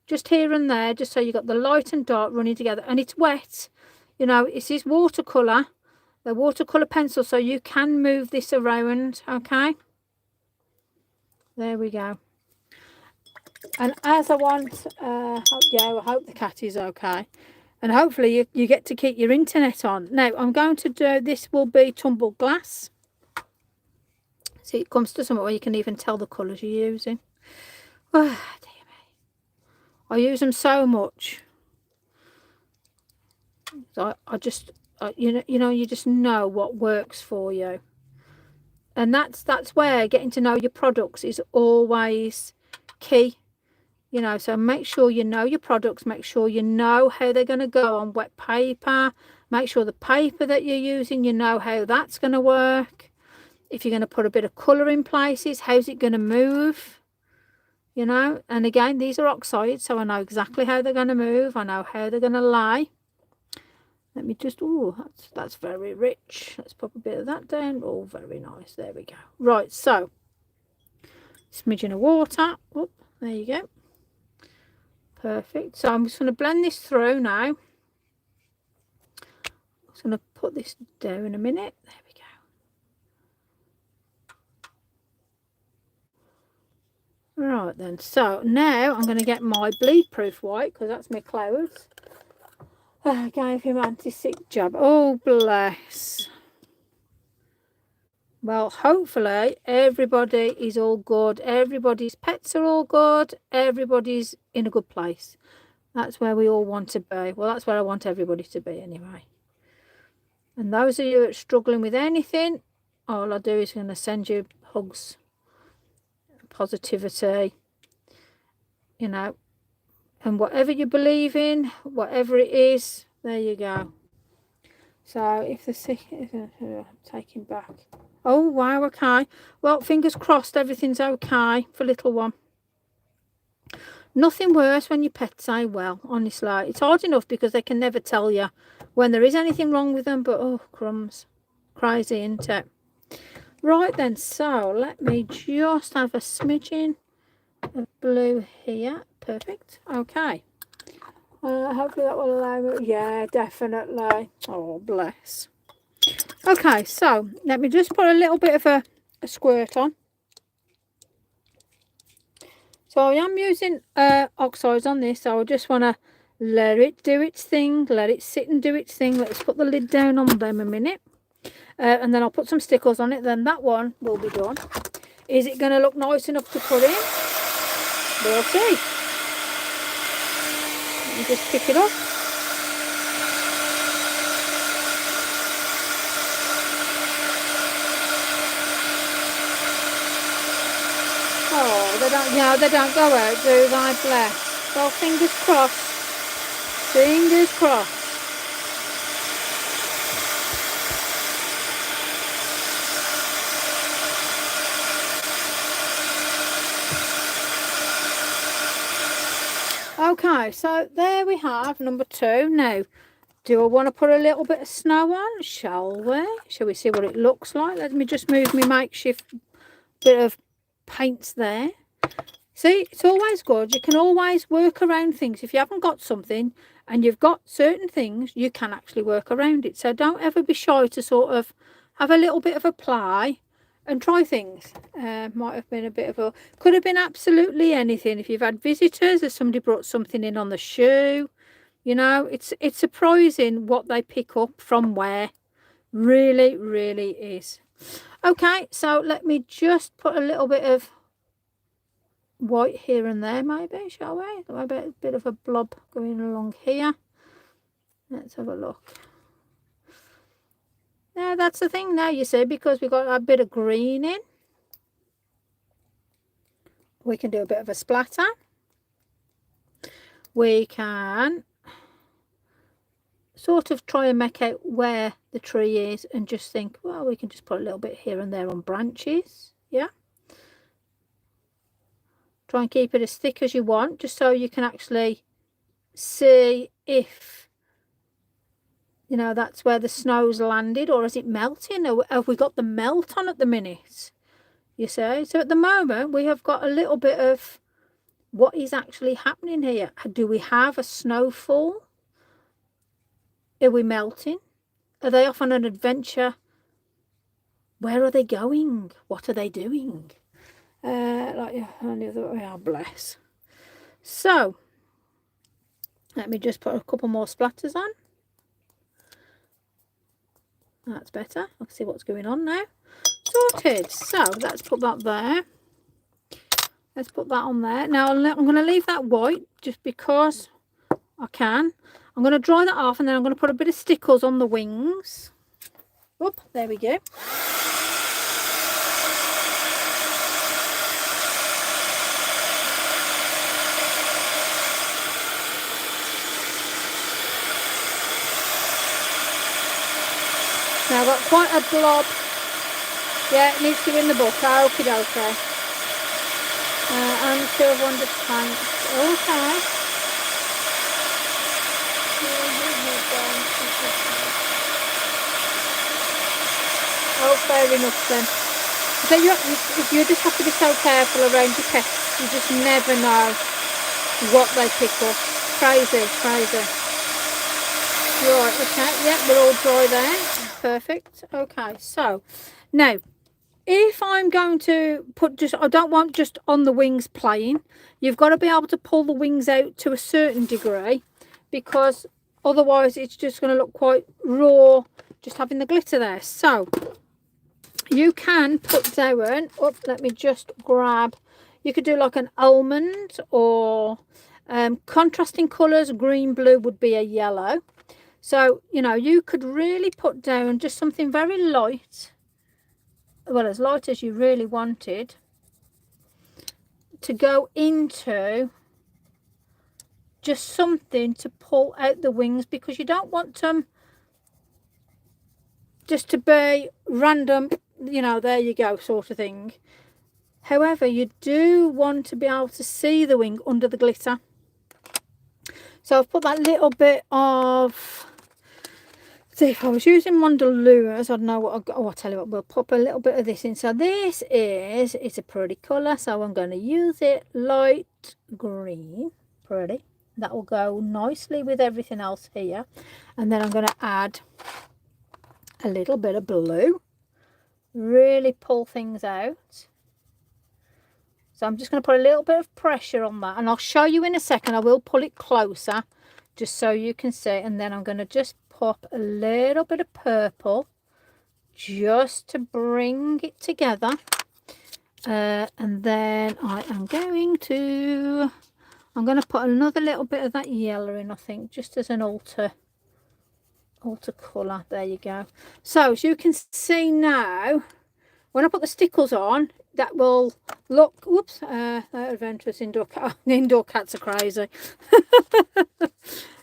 just here and there, just so you got the light and dark running together. And it's wet. You know, it is watercolour, the watercolour pencil, so you can move this around, okay? There we go. And as I want, yeah, I hope the cat is okay. And hopefully you get to keep your internet on. Now, I'm going to do, this will be tumbled glass. See, it comes to somewhere where you can even tell the colours you're using. Oh, dear me. I use them so much. So I just, you know, you just know what works for you. And that's where getting to know your products is always key. You know, so make sure you know your products, make sure you know how they're going to go on wet paper, make sure the paper that you're using, you know how that's going to work. If you're going to put a bit of colour in places, how's it going to move? You know, and again, these are oxides, so I know exactly how they're going to move, I know how they're going to lie. Let me just, oh, that's very rich. Let's pop a bit of that down. Oh, very nice. There we go. Right, so, smidgen of water. Oh, there you go. Perfect. So I'm just going to blend this through now. I'm just going to put this down in a minute. There we go. Right then. So now I'm going to get my bleed proof white, because that's my clothes. I gave him anti-sick jab. Oh, bless. Well, hopefully everybody is all good. Everybody's pets are all good. Everybody's in a good place. That's where we all want to be. Well, that's where I want everybody to be anyway. And those of you that are struggling with anything, all I do is going to send you hugs, positivity, you know, and whatever you believe in, whatever it is, there you go. So if the sick, taking back. Oh, wow, okay. Well, fingers crossed everything's okay for little one. Nothing worse when your pets say, well, honestly. It's hard enough because they can never tell you when there is anything wrong with them, but oh, crumbs. Crazy, isn't it? Right then, so let me just have a smidgen of blue here. Perfect. Okay. Hopefully that will allow me. Yeah, definitely. Oh, bless. Okay, so let me just put a little bit of a squirt on. So I am using oxides on this, so I just want to let it do its thing, let it sit and do its thing. Let's put the lid down on them a minute. And then I'll put some stickers on it, then that one will be done. Is it going to look nice enough to put in? We'll see. Let me just pick it up. Oh, they don't, you know, they don't go out, do they? Bless. Well, fingers crossed. Fingers crossed. Okay, so there we have number 2. Now, do I want to put a little bit of snow on? Shall we? Shall we see what it looks like? Let me just move my makeshift bit of paints there. See, it's always good. You can always work around things. If you haven't got something and you've got certain things, you can actually work around it. So don't ever be shy to sort of have a little bit of a play and try things. Might have been a bit of a, could have been absolutely anything. If you've had visitors, or somebody brought something in on the shoe, you know, it's surprising what they pick up from where. Really, really is. Okay, so let me just put a little bit of white here and there, maybe, shall we? Maybe a bit of a blob going along here. Let's have a look. Now that's the thing now, you see, because we've got a bit of green in, we can do a bit of a splatter. We can sort of try and make out where the tree is and just think, well, we can just put a little bit here and there on branches. Yeah, try and keep it as thick as you want, just so you can actually see if, you know, that's where the snow's landed, or is it melting, or have we got the melt on at the minute, you see. So at the moment we have got a little bit of what is actually happening here. Do we have a snowfall? Are we melting? Are they off on an adventure? Where are they going? What are they doing? Like any other way. Oh, bless. So let me just put a couple more splatters on. That's better. I can see what's going on now. Sorted. So let's put that there. Let's put that on there. Now I'm going to leave that white just because I can. I'm going to dry that off, and then I'm going to put a bit of stickles on the wings. Whoop, there we go. Now I've got quite a blob. Yeah, it needs to be in the book. Okie dokie. And silver under tanks. Okay. Oh, fair enough then. So you just have to be so careful around your pets. You just never know what they pick up. Crazy, crazy. Right, okay, yeah, we're all dry there. Perfect. Okay, so now if I'm going to put just, I don't want just on the wings plain. You've got to be able to pull the wings out to a certain degree, because otherwise it's just going to look quite raw just having the glitter there. So you can put down, oh, let me just grab, you could do like an almond, or contrasting colours. Green, blue would be a yellow. So, you know, you could really put down just something very light, well, as light as you really wanted, to go into just something to pull out the wings, because you don't want them just to be random, you know, there you go sort of thing. However, you do want to be able to see the wing under the glitter. So I've put that little bit of, see, if I was using Mondelures, I don't know what I've got. Oh, I'll tell you what, we'll pop a little bit of this in. So this is, it's a pretty colour, so I'm going to use it light green. Pretty. That will go nicely with everything else here. And then I'm going to add a little bit of blue. Really pull things out. So I'm just going to put a little bit of pressure on that, and I'll show you in a second. I will pull it closer just so you can see. And then I'm going to just pop a little bit of purple just to bring it together. And then I'm going to put another little bit of that yellow in, I think, just as an alter colour. There you go. So as you can see now, when I put the stickles on, that will look, whoops, that adventurous indoor cat. Indoor cats are crazy.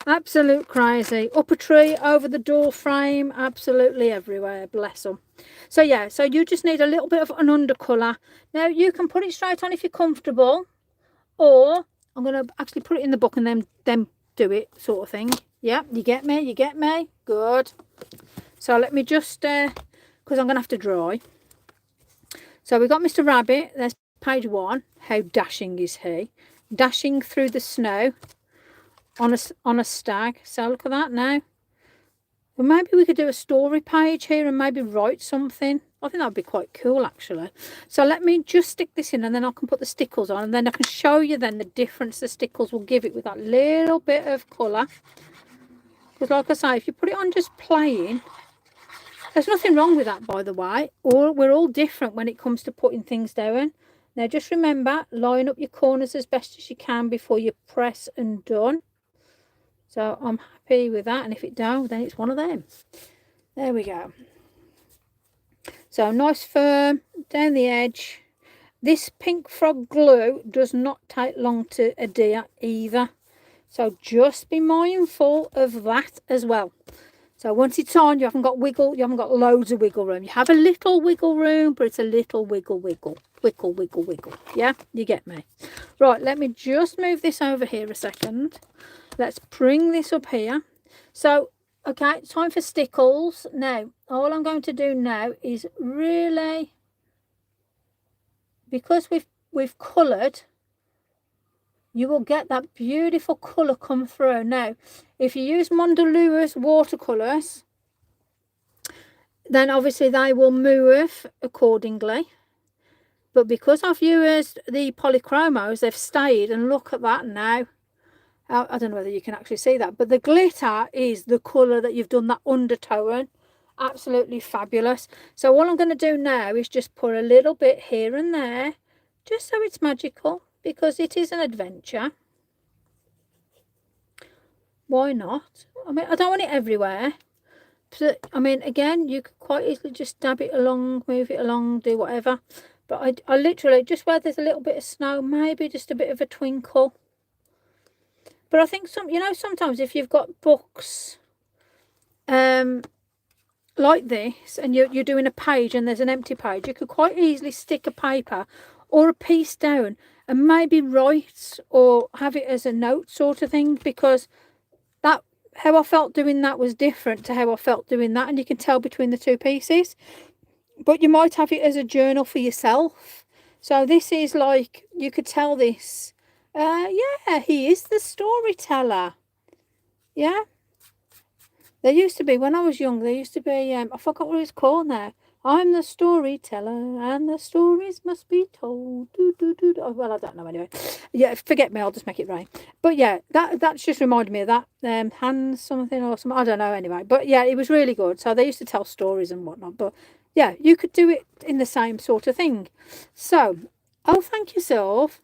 Absolute crazy. Up a tree, over the door frame, absolutely everywhere, bless them. So yeah, so you just need a little bit of an undercolour. Now you can put it straight on if you're comfortable, or I'm going to actually put it in the book and then do it, sort of thing. Yeah, you get me, you get me. Good. So let me just, because I'm going to have to dry. So we've got Mr. Rabbit, there's page 1. How dashing is he? Dashing through the snow on a stag. So look at that now. Well, maybe we could do a story page here and maybe write something. I think that would be quite cool, actually. So let me just stick this in, and then I can put the stickles on, and then I can show you then the difference the stickles will give it with that little bit of colour. Because like I say, if you put it on just plain, there's nothing wrong with that, by the way. We're all different when it comes to putting things down. Now just remember, line up your corners as best as you can before you press and done. So I'm happy with that, and if it don't, then it's one of them. There we go. So nice firm down the edge. This pink frog glue does not take long to adhere either. So just be mindful of that as well. So once it's on, you haven't got loads of wiggle room. You have a little wiggle room, but it's a little wiggle. Yeah, you get me. Right, let me just move this over here a second. Let's bring this up here. So, okay, time for stickles. Now, all I'm going to do now is really, because we've coloured, you will get that beautiful colour come through. Now, if you use Mondalua's watercolours, then obviously they will move accordingly. But because I've used the polychromos, they've stayed, and look at that now. I don't know whether you can actually see that, but the glitter is the colour that you've done that undertone. Absolutely fabulous. So all I'm going to do now is just put a little bit here and there, just so it's magical, because it is an adventure. Why not? I mean, I don't want it everywhere. So, I mean, again, you could quite easily just dab it along, move it along, do whatever. But I literally, just where there's a little bit of snow, maybe just a bit of a twinkle. But I think sometimes if you've got books like this, and you're doing a page and there's an empty page, you could quite easily stick a paper or a piece down and maybe write or have it as a note sort of thing, because that how I felt doing that was different to how I felt doing that, and you can tell between the two pieces. But you might have it as a journal for yourself. So this is like, you could tell this. Yeah, he is the storyteller. Yeah. There used to be, when I was young, there used to be, I forgot what it's called now. I'm the storyteller, and the stories must be told. Oh, well, I don't know anyway. Yeah, forget me, I'll just make it rain. But yeah, that's just reminded me of that. Hands something or something, I don't know anyway. But yeah, it was really good. So they used to tell stories and whatnot. But yeah, you could do it in the same sort of thing. So, oh, thank you, Sylv.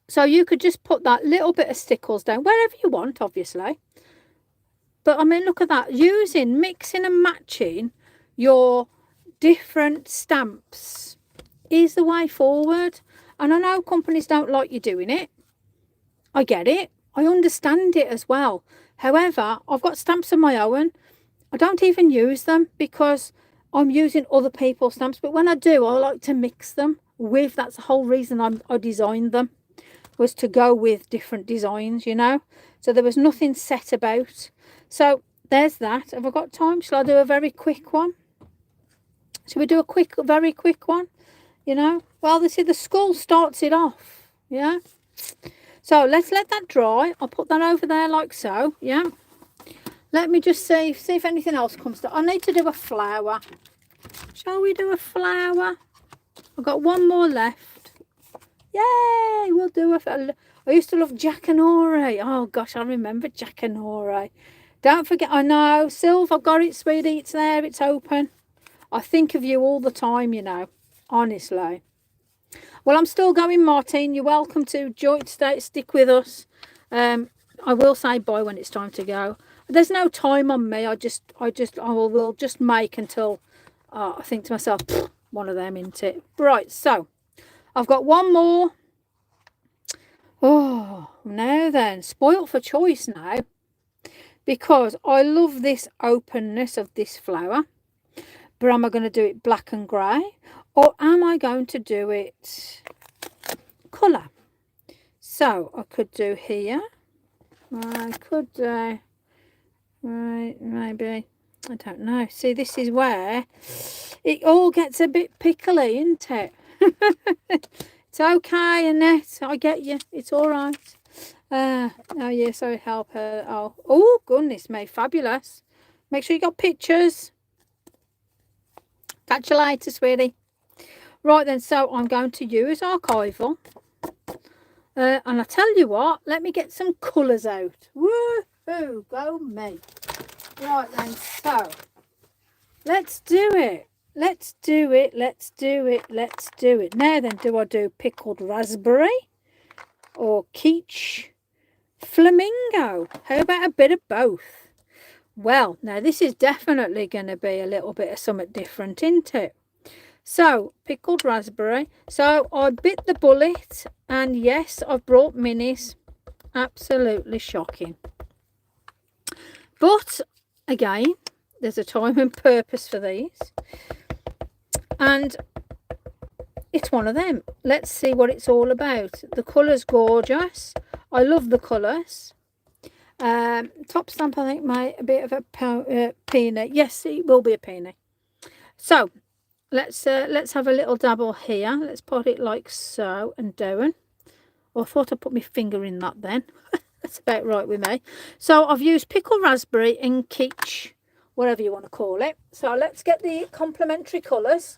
So you could just put that little bit of stickles down wherever you want, obviously. But I mean, look at that. Mixing and matching your different stamps is the way forward. And I know companies don't like you doing it. I get it. I understand it as well. However, I've got stamps of my own. I don't even use them because I'm using other people's stamps. But when I do, I like to mix them with. That's the whole reason I designed them, was to go with different designs, So there was nothing set about. So there's that. Have I got time? Shall I do a very quick one? Shall we do a very quick one? Well, they say the skull starts it off. Yeah. So let's let that dry. I'll put that over there like so. Yeah. Let me just see if anything else comes to. I need to do a flower. Shall we do a flower? I've got one more left. Yay! We'll do I used to love Jackanory. Oh gosh, I remember Jackanory. Don't forget, I know, Sylv, I've got it, sweetie. It's there, it's open. I think of you all the time, honestly. Well, I'm still going, Martine. You're welcome to stick with us. I will say bye when it's time to go. There's no time on me. I will just make until I think to myself, one of them, isn't it? Right, so I've got one more. Oh, now then, spoilt for choice now, because I love this openness of this flower. But am I going to do it black and grey, or am I going to do it colour? So I could do here. I could right, maybe, I don't know. See, this is where it all gets a bit pickly, isn't it? It's okay, Annette. I get you. It's all right. Oh, yes, I help her. Oh, goodness me. Fabulous. Make sure you got pictures. Catch you later, sweetie. Right then, so I'm going to use archival. And I tell you what, let me get some colours out. Woohoo, go me. Right then, so let's do it. Let's do it. Let's do it. Let's do it. Now then, do I do pickled raspberry or quiche flamingo? How about a bit of both? Well, now this is definitely going to be a little bit of something different, isn't it? So, pickled raspberry. So, I bit the bullet, and yes, I've brought minis. Absolutely shocking. But, again, there's a time and purpose for these. And it's one of them. Let's see what it's all about. The colour's gorgeous. I love the colours. Top stamp, I think, a bit of a peony. Yes, it will be a peony. So, let's have a little dabble here. Let's put it like so and down. Oh, I thought I put my finger in that then. That's about right with me. So I've used pickled raspberry and quiche, whatever you want to call it. So let's get the complementary colours.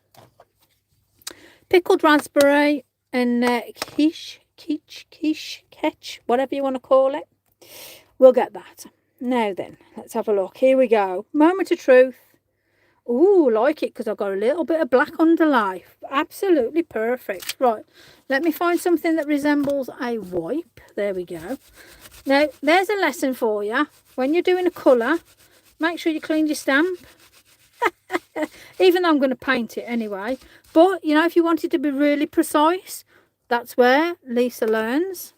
Pickled raspberry and quiche, whatever you want to call it. We'll get that. Now then, let's have a look. Here we go. Moment of truth. Ooh, like it because I've got a little bit of black underlay. Absolutely perfect. Right, let me find something that resembles a wipe. There we go. Now, there's a lesson for you. When you're doing a colour, make sure you clean your stamp. Even though I'm going to paint it anyway. But, you know, if you want it to be really precise, that's where Lisa learns.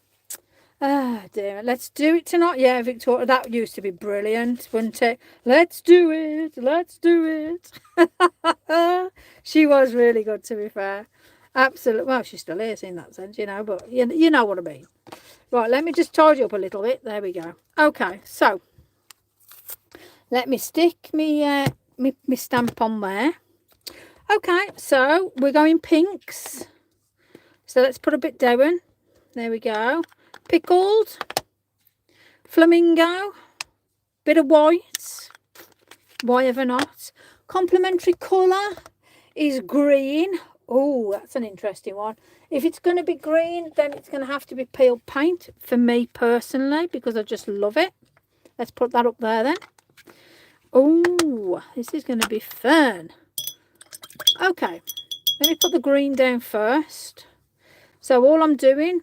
Ah, dear. Let's do it tonight. Yeah, Victoria, that used to be brilliant, wouldn't it? Let's do it. Let's do it. She was really good, to be fair. Absolutely. Well, she still is in that sense, you know, but you know what I mean. Right, let me just tidy up a little bit. There we go. Okay, so let me stick me stamp on there. Okay, so we're going pinks. So let's put a bit down. There we go. Pickled, flamingo, bit of white, why ever not. Complementary colour is green. Oh, that's an interesting one. If it's going to be green, then it's going to have to be peeled paint for me personally, because I just love it. Let's put that up there then. Oh, this is going to be fun. Okay, let me put the green down first. So all I'm doing,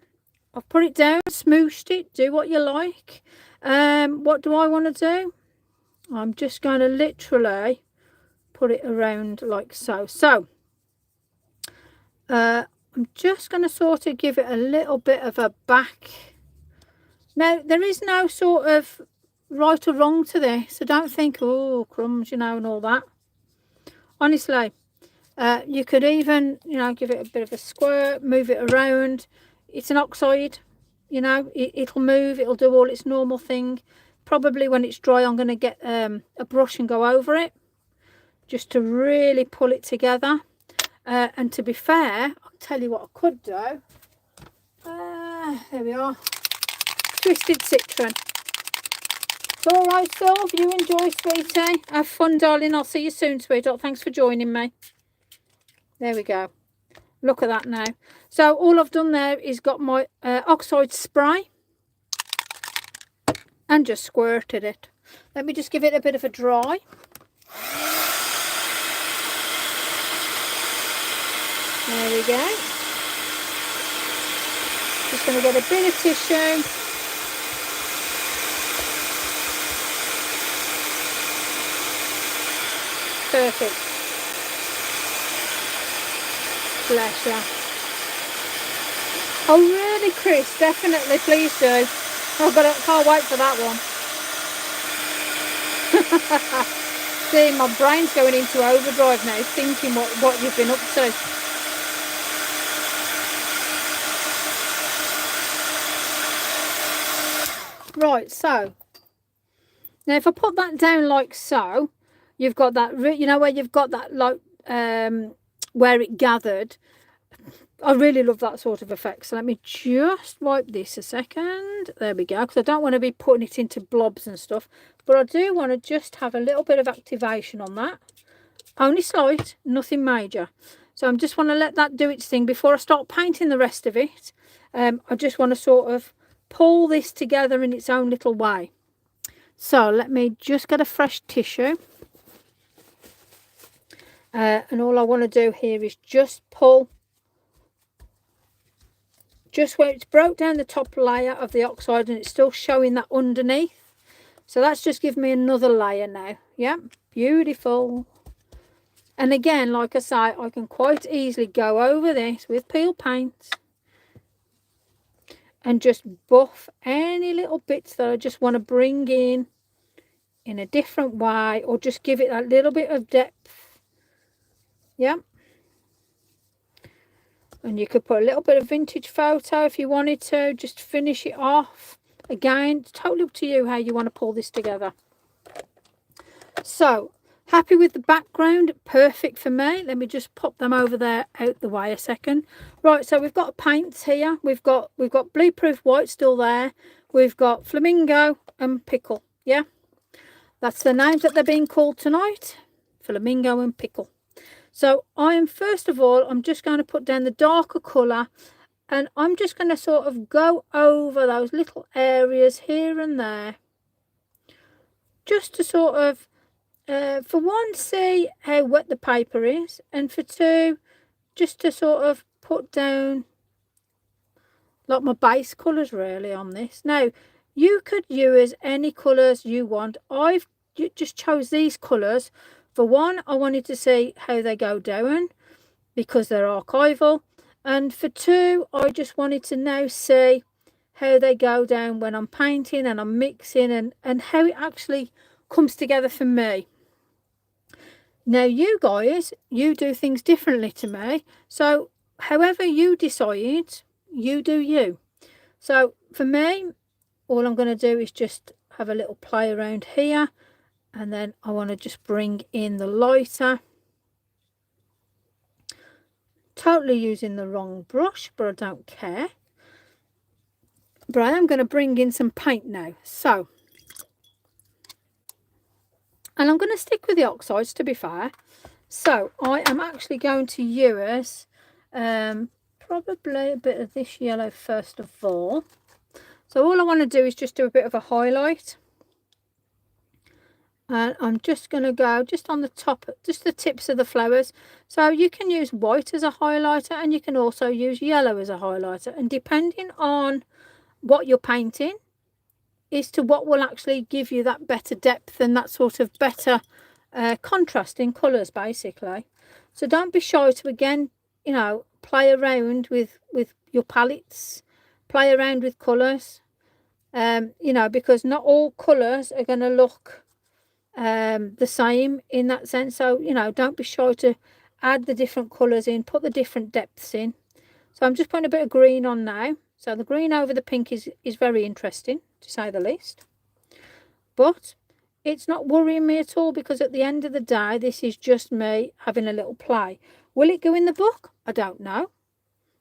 I've put it down, smooshed it, do what you like. What do I want to do? I'm just going to literally put it around like so. So, I'm just going to sort of give it a little bit of a back. Now, there is no sort of right or wrong to this. So don't think, oh, crumbs, you know, and all that. Honestly, you could even, you know, give it a bit of a squirt, move it around. It's an oxide, you know, it'll move, it'll do all its normal thing. Probably when it's dry, I'm going to get a brush and go over it, just to really pull it together. And to be fair, I'll tell you what I could do. There we are. Twisted citron. It's all right, Sylv. You enjoy, sweetie. Have fun, darling. I'll see you soon, sweetheart. Thanks for joining me. There we go. Look at that now. So all I've done there is got my oxide spray and just squirted it. Let me just give it a bit of a dry. There we go. Just going to get a bit of tissue. Perfect. Bless you. Oh really, Chris? Definitely, please do. Can't wait for that one. See, my brain's going into overdrive now, thinking what you've been up to. Right, so now if I put that down like so, you've got that, you know, where you've got that like where it gathered. I really love that sort of effect. So let me just wipe this a second. There we go, because I don't want to be putting it into blobs and stuff, but I do want to just have a little bit of activation on that. only slight, nothing major. So I just want to let that do its thing before I start painting the rest of it. I just want to sort of pull this together in its own little way. So let me just get a fresh tissue. And all I want to do here is just pull just where it's broke down the top layer of the oxide and it's still showing that underneath. So that's just give me another layer now. Yeah, beautiful. And again, like I say, I can quite easily go over this with peel paint and just buff any little bits that I just want to bring in a different way, or just give it that little bit of depth. Yeah. And you could put a little bit of vintage photo if you wanted to, just finish it off. Again, it's totally up to you how you want to pull this together. So, happy with the background, perfect for me. Let me just pop them over there out the way a second. Right, so we've got paints here. We've got Blueproof White still there. We've got Flamingo and Pickle. Yeah, that's the names that they're being called tonight. Flamingo and Pickle. So I am, first of all, I'm just going to put down the darker colour, and I'm just going to sort of go over those little areas here and there, just to sort of, for one, see how wet the paper is, and for two, just to sort of put down like my base colours really on this. Now, you could use any colours you want. I've just chose these colours. For one, I wanted to see how they go down because they're archival. And for two, I just wanted to now see how they go down when I'm painting and I'm mixing, and how it actually comes together for me. Now, you guys, you do things differently to me. So however you decide, you do you. So for me, all I'm going to do is just have a little play around here. And then I want to just bring in the lighter. Totally using the wrong brush, but I don't care. But I am going to bring in some paint now. So, and I'm going to stick with the oxides, to be fair. So I am actually going to use probably a bit of this yellow first of all. So all I want to do is just do a bit of a highlight. And I'm just going to go just on the top, just the tips of the flowers. So you can use white as a highlighter, and you can also use yellow as a highlighter. And depending on what you're painting is to what will actually give you that better depth and that sort of better contrast in colours, basically. So don't be shy to, again, you know, play around with your palettes, play around with colours, you know, because not all colours are going to look the same in that sense. So, you know, don't be shy to add the different colours in, put the different depths in. So I'm just putting a bit of green on now. So the green over the pink is very interesting, to say the least. But it's not worrying me at all, because at the end of the day, this is just me having a little play. Will it go in the book? I don't know.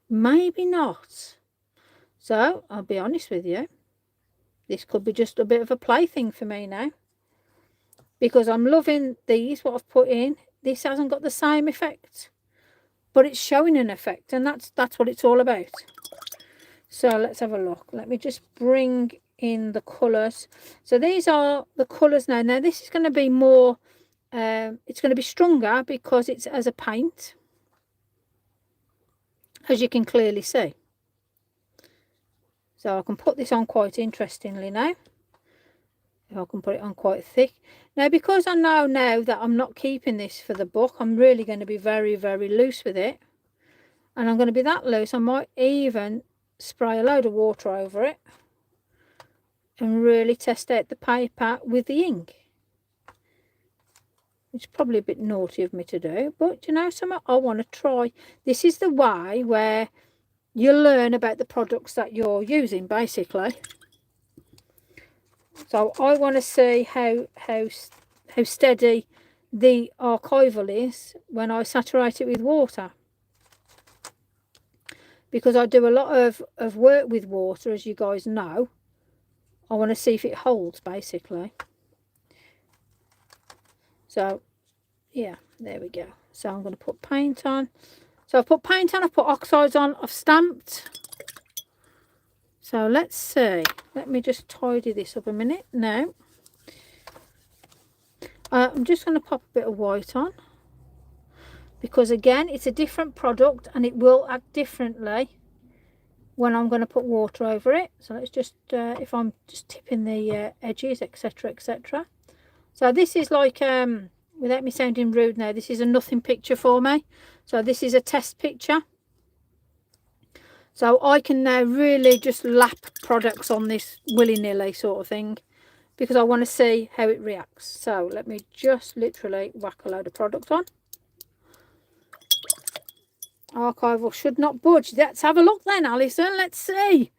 Maybe not. So I'll be honest with you. This could be just a bit of a plaything for me now, because I'm loving these, what I've put in. This hasn't got the same effect, but it's showing an effect, and that's what it's all about. So let's have a look. Let me just bring in the colours. So these are the colours now. Now this is going to be more, it's going to be stronger because it's as a paint, as you can clearly see. So I can put this on quite interestingly now. I can put it on quite thick. Now, because I know now that I'm not keeping this for the book, I'm really going to be very, very loose with it. And I'm going to be that loose, I might even spray a load of water over it and really test out the paper with the ink. It's probably a bit naughty of me to do, but you know something, I want to try. This is the way where you learn about the products that you're using, basically. So I want to see how steady the archival is when I saturate it with water, because I do a lot of work with water, as you guys know. I want to see if it holds, basically. So Yeah, there we go. So I'm going to put paint on. So I've put paint on, I've put oxides on, I've stamped. So let's see. Let me just tidy this up a minute now. I'm just going to pop a bit of white on, because again, it's a different product and it will act differently when I'm going to put water over it. So let's just, if I'm just tipping the edges, etc, etc. So this is like, without me sounding rude now, this is a nothing picture for me. So this is a test picture. So I can now really just lap products on this willy-nilly sort of thing, because I want to see how it reacts. So let me just literally whack a load of product on. Archival should not budge. Let's have a look then, Alison. Let's see.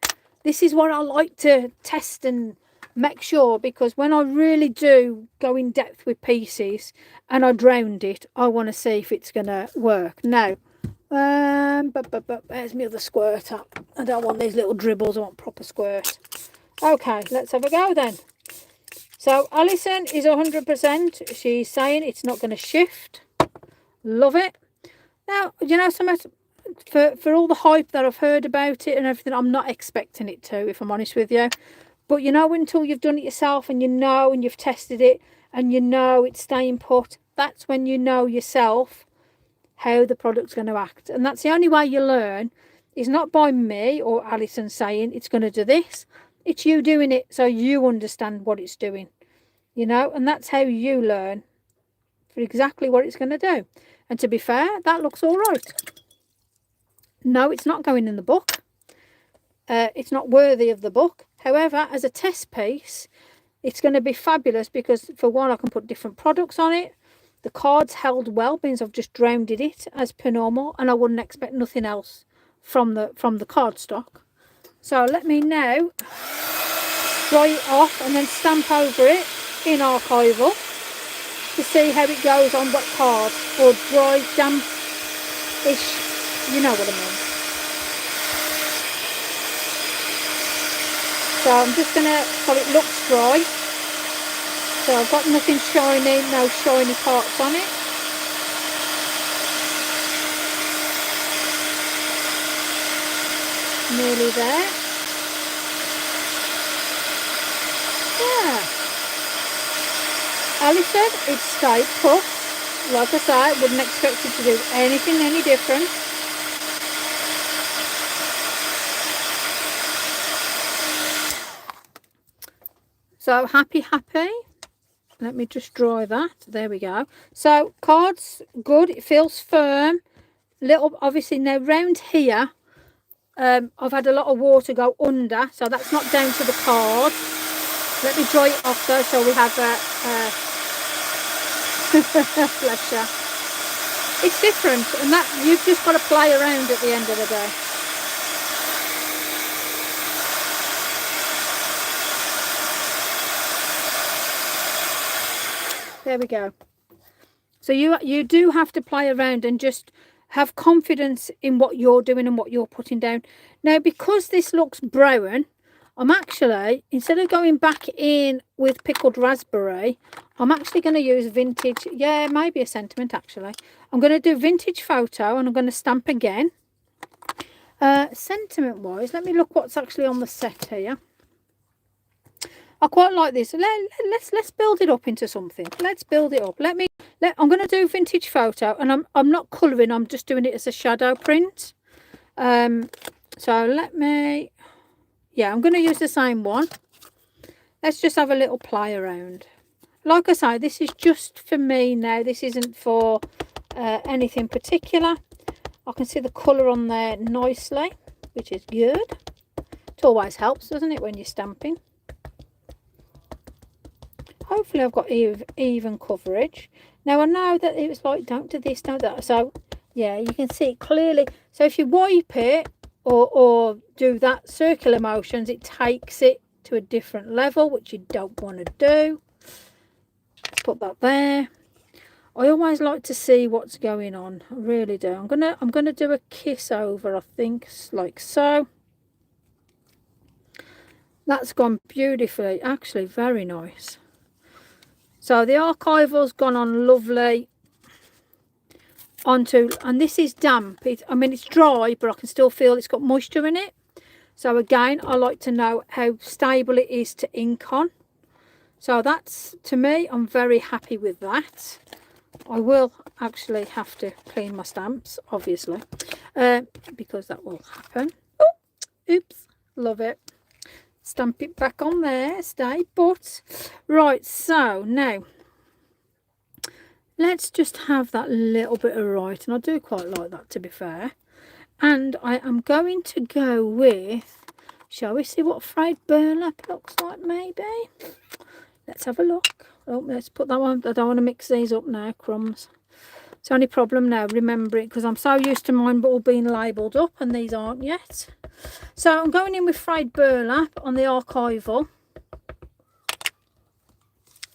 This is what I like to test and make sure, because when I really do go in depth with pieces and I drowned it, I want to see if it's going to work. Now, there's my other squirter. I don't want these little dribbles. I want proper squirt. Okay, let's have a go then. So Alison is 100%. She's saying it's not going to shift. Love it. Now, you know, for all the hype that I've heard about it and everything, I'm not expecting it to, if I'm honest with you. But you know, until you've done it yourself and you know, and you've tested it and you know it's staying put, that's when you know yourself how the product's going to act. And that's the only way you learn, is not by me or Alison saying it's going to do this. It's you doing it so you understand what it's doing, you know, and that's how you learn for exactly what it's going to do. And to be fair, that looks all right. No, it's not going in the book. It's not worthy of the book. However, as a test piece, it's going to be fabulous, because for one, I can put different products on it. The card's held well, means I've just drowned it as per normal, and I wouldn't expect nothing else from the cardstock. So let me now dry it off and then stamp over it in Archival to see how it goes on wet card, or dry, damp-ish, you know what I mean. So I'm just going to, so it looks dry. So I've got nothing shiny, no shiny parts on it. Nearly there. Yeah. Alison, it's stayed put. Like I say, I wouldn't expect you to do anything any different. So happy. Let me just dry that. There we go. So card's good. It feels firm. Little, obviously now round here, I've had a lot of water go under, so that's not down to the card. Let me dry it off though, so we have a bless you. It's different, and that you've just got to play around at the end of the day. There we go. So you do have to play around and just have confidence in what you're doing and what you're putting down. Now, because this looks brown, I'm actually, instead of going back in with pickled raspberry, I'm actually going to use vintage, yeah, maybe a sentiment actually. I'm going to do vintage photo, and I'm going to stamp again. Sentiment wise, let me look what's actually on the set here. I quite like this. Let's build it up into something. Let's build it up. I'm going to do vintage photo, and I'm not colouring. I'm just doing it as a shadow print. So let me, yeah, I'm going to use the same one. Let's just have a little play around. Like I say, this is just for me now. This isn't for anything particular. I can see the colour on there nicely, which is good. It always helps, doesn't it, when you're stamping? Hopefully I've got even coverage. Now I know that it was like, don't do this, don't do that. So yeah, you can see it clearly. So if you wipe it or do that circular motions, it takes it to a different level, which you don't want to do. Let's put that there. I always like to see what's going on. I really do. I'm gonna do a kiss over, I think, like so. That's gone beautifully. Actually, very nice. So the archival's gone on lovely. onto, and this is damp. I mean, it's dry, but I can still feel it's got moisture in it. So again, I like to know how stable it is to ink on. So that's, to me, I'm very happy with that. I will actually have to clean my stamps, obviously, because that will happen. Oh, oops, love it. Stamp it back on there, stay put. Right, so now let's just have that little bit of right, and I do quite like that, to be fair. And I am going to go with, shall we see what fried burlap looks like, maybe? Let's have a look. Oh, let's put that one. I don't want to mix these up now, crumbs. It's the only problem now, remembering, because I'm so used to mine all being labelled up and these aren't yet. So I'm going in with fried burlap on the archival.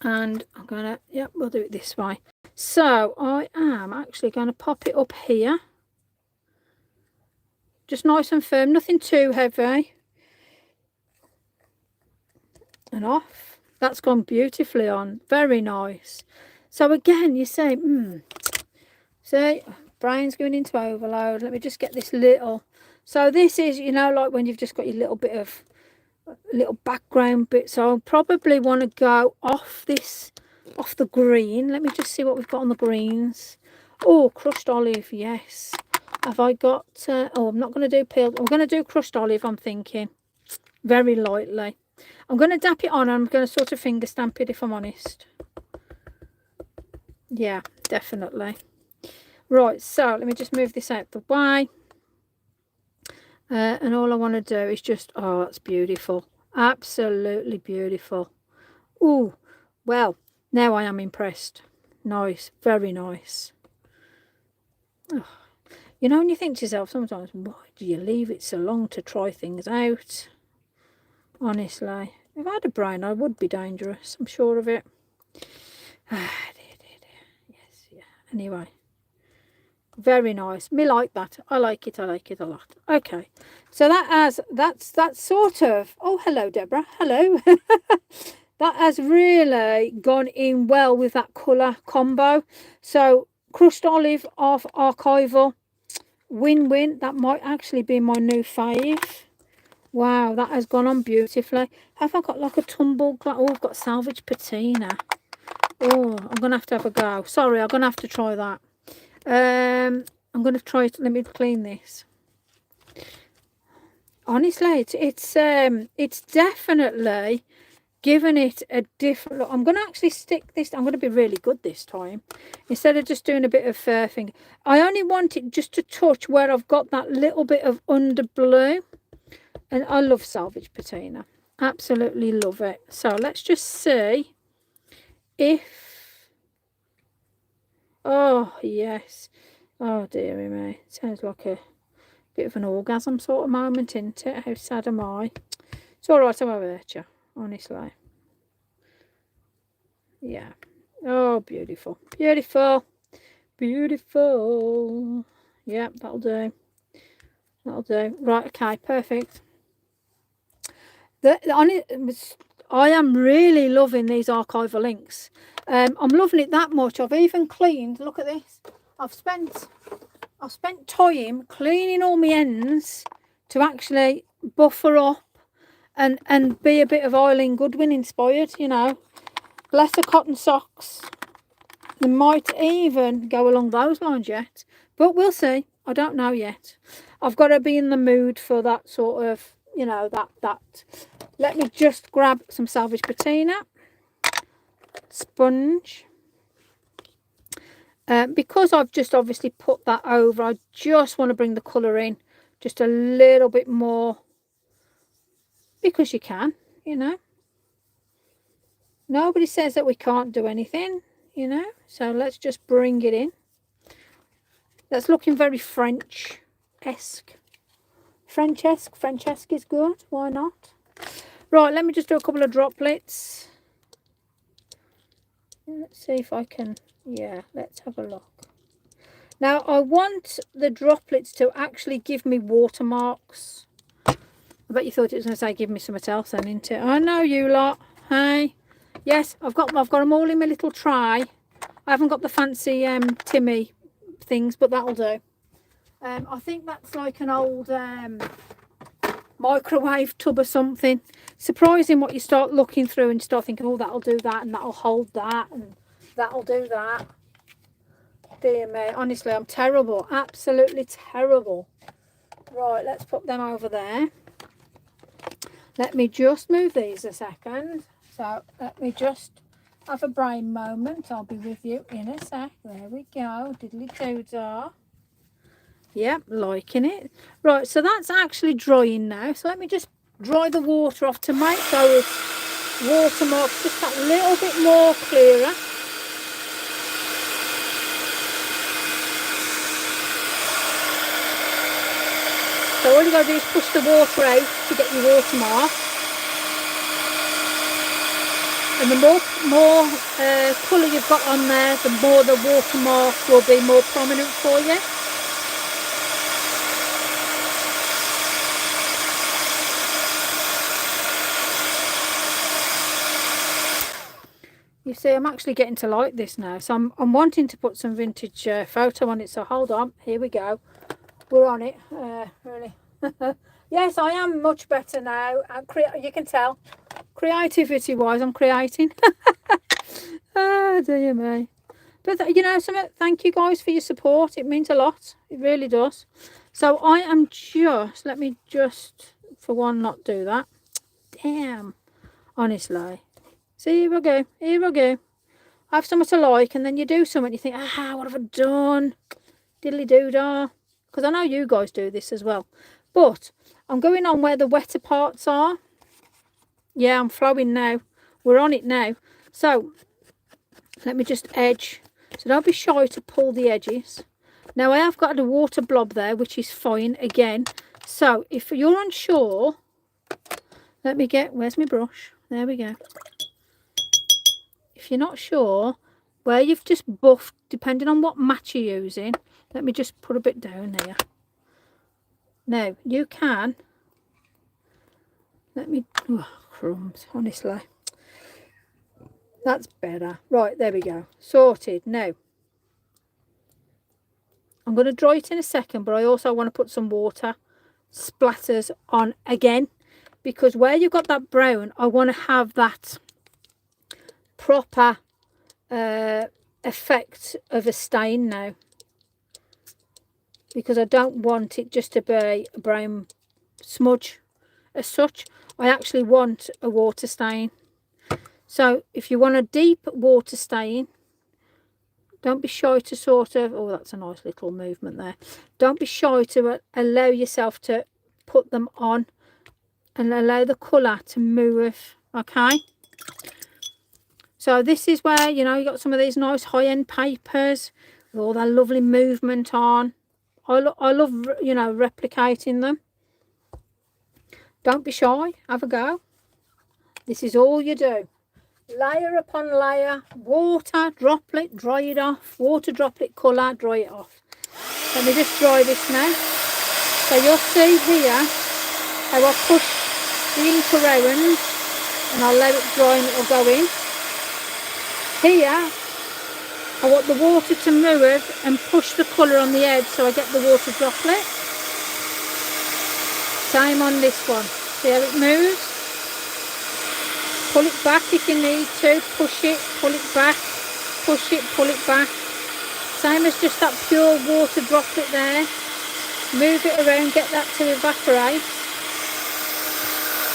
And I'm going to, yep, we'll do it this way. So I am actually going to pop it up here. Just nice and firm, nothing too heavy. And off. That's gone beautifully on. Very nice. So again, you say, see, brain's going into overload. Let me just get this little. So this is, you know, like when you've just got your little bit of, little background bit. So I'll probably want to go off this, off the green. Let me just see what we've got on the greens. Oh, crushed olive, yes. Have I got, oh, I'm not going to do peeled. I'm going to do crushed olive, I'm thinking. Very lightly. I'm going to dap it on and I'm going to sort of finger stamp it, if I'm honest. Yeah, definitely. Right, so let me just move this out the way. And all I want to do is just, oh, that's beautiful. Absolutely beautiful. Oh, well, now I am impressed. Nice, very nice. Oh. You know, when you think to yourself sometimes, why do you leave it so long to try things out? Honestly, if I had a brain, I would be dangerous. I'm sure of it. Yes, yeah. Anyway, very nice. Me like that. I like it. I like it a lot. Okay, so that's sort of. Oh, hello, Deborah. Hello. That has really gone in well with that colour combo. So crushed olive off archival. Win-win. That might actually be my new fave. Wow, that has gone on beautifully. Have I got like a tumble? Oh, I've got salvage patina. Oh, I'm going to have a go. Sorry, I'm going to have to try that. I'm going to try it. Let me clean this. Honestly, it's definitely given it a different look. I'm going to actually stick this. I'm going to be really good this time. Instead of just doing a bit of finger. I only want it just to touch where I've got that little bit of under blue. And I love salvage patina. Absolutely love it. So let's just see if... Oh, yes. Oh, dearie me. Sounds like a bit of an orgasm sort of moment, isn't it? How sad am I? It's all right, I'm over there, Joe. Honestly. Yeah. Oh, beautiful. Beautiful. Beautiful. Yeah, that'll do. That'll do. Right, okay, perfect. I am really loving these archival inks. I'm loving it that much. I've even cleaned. Look at this. I've spent time cleaning all my ends to actually buffer up and be a bit of Eileen Goodwin inspired. You know, lesser cotton socks. They might even go along those lines yet, but we'll see. I don't know yet. I've got to be in the mood for that sort of. You know, that. Let me just grab some salvage patina, sponge. Because I've just obviously put that over, I just want to bring the colour in just a little bit more. Because you can, you know. Nobody says that we can't do anything, you know. So let's just bring it in. That's looking very French-esque. French-esque is good. Why not? Right, let me just do a couple of droplets. Let's see if I can... Yeah, let's have a look. Now, I want the droplets to actually give me watermarks. I bet you thought it was going to say give me something else then, isn't it? I know you lot. Hey. Yes, I've got them all in my little tray. I haven't got the fancy Timmy things, but that'll do. I think that's like an old microwave tub or something. Surprising what you start looking through and start thinking, oh, that'll do that, and that'll hold that, and that'll do that. Dear me, honestly, I'm terrible, absolutely terrible. Right, let's put them over there. Let me just move these a second. So let me just have a brain moment. I'll be with you in a sec. There we go. Diddly doo-dah. Yep, liking it. Right, so that's actually drying now. So let me just dry the water off to make those watermarks just that little bit more clearer. So all you got to do is push the water out to get your watermark. And the more colour you've got on there, the more the watermark will be more prominent for you. You see, I'm actually getting to like this now. So I'm wanting to put some vintage photo on it. So hold on, here we go. We're on it, really. Yes, I am much better now. You can tell, creativity wise, I'm creating. Oh dear me. But you know something, thank you guys for your support. It means a lot, it really does. So I am just, let me just for one not do that. Damn, honestly. See, here I go. I have something to like, and then you do something, you think, what have I done? Diddly doo-dah. Because I know you guys do this as well. But I'm going on where the wetter parts are. Yeah, I'm flowing now. We're on it now. So let me just edge. So don't be shy to pull the edges. Now I have got a water blob there, which is fine again. So if you're unsure, let me get, where's my brush? There we go. If you're not sure where you've just buffed, depending on what mat you're using, let me just put a bit down here. Now you can, let me, oh, crumbs, honestly. That's better. Right, there we go. Sorted. Now I'm going to dry it in a second, but I also want to put some water splatters on again, because where you've got that brown, I want to have that proper effect of a stain now, because I don't want it just to be a brown smudge as such. I actually want a water stain. So if you want a deep water stain, don't be shy to sort of, oh, that's a nice little movement there. Don't be shy to allow yourself to put them on and allow the colour to move, okay? So this is where, you know, you got some of these nice high-end papers with all that lovely movement on. I love, you know, replicating them. Don't be shy, have a go. This is all you do. Layer upon layer, water, droplet, dry it off, water, droplet, colour, dry it off. Let me just dry this now. So you'll see here how I push the ink around and I'll let it dry and it'll go in. Here, I want the water to move and push the colour on the edge so I get the water droplet. Same on this one. See how it moves? Pull it back if you need to, push it, pull it back, push it, pull it back. Same as just that pure water droplet there. Move it around, get that to evaporate.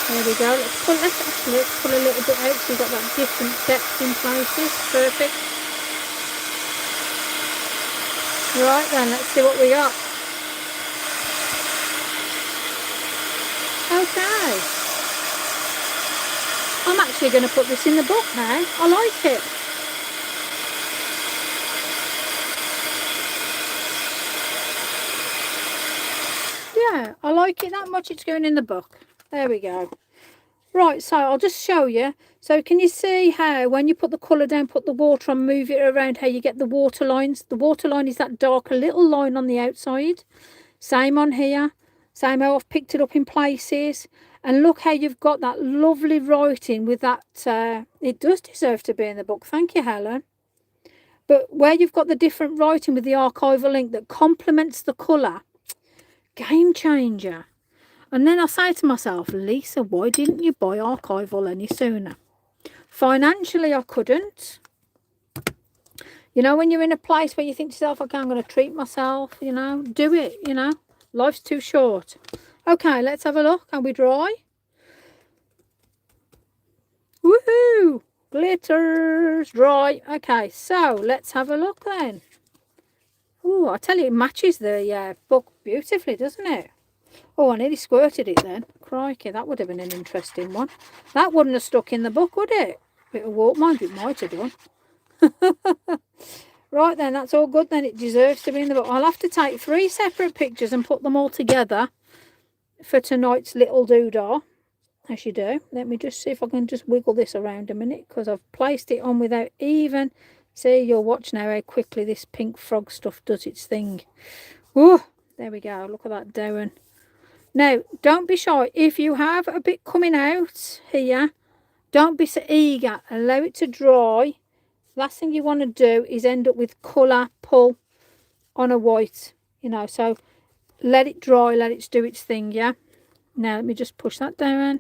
There we go. Let's pull a little bit out so we've got that different depth in places. Perfect. Right then, let's see what we got. Okay. I'm actually going to put this in the book now. I like it. Yeah, I like it that much. It's going in the book. There we go. Right, so I'll just show you. So can you see how when you put the colour down, put the water on, move it around, how you get the water lines? The water line is that darker little line on the outside. Same on here. Same how I've picked it up in places. And look how you've got that lovely writing with that. It does deserve to be in the book. Thank you, Helen. But where you've got the different writing with the archival link that complements the colour, game changer. And then I say to myself, Lisa, why didn't you buy archival any sooner? Financially, I couldn't. You know, when you're in a place where you think to yourself, okay, I'm going to treat myself, you know, do it, you know. Life's too short. Okay, let's have a look. Are we dry? Woohoo! Glitters, dry. Okay, so let's have a look then. Oh, I tell you, it matches the book beautifully, doesn't it? Oh, I nearly squirted it then. Crikey, that would have been an interesting one. That wouldn't have stuck in the book, would it? Bit of water, mind it might have done. Right then, that's all good then. It deserves to be in the book. I'll have to take 3 separate pictures and put them all together for tonight's little doodah, as you do. Let me just see if I can just wiggle this around a minute, because I've placed it on without even... See, you'll watch now how quickly this pink frog stuff does its thing. Oh, there we go. Look at that down. Now, don't be shy. If you have a bit coming out here, don't be so eager. Allow it to dry. Last thing you want to do is end up with colour pull on a white, you know. So let it dry, let it do its thing, yeah. Now let me just push that down.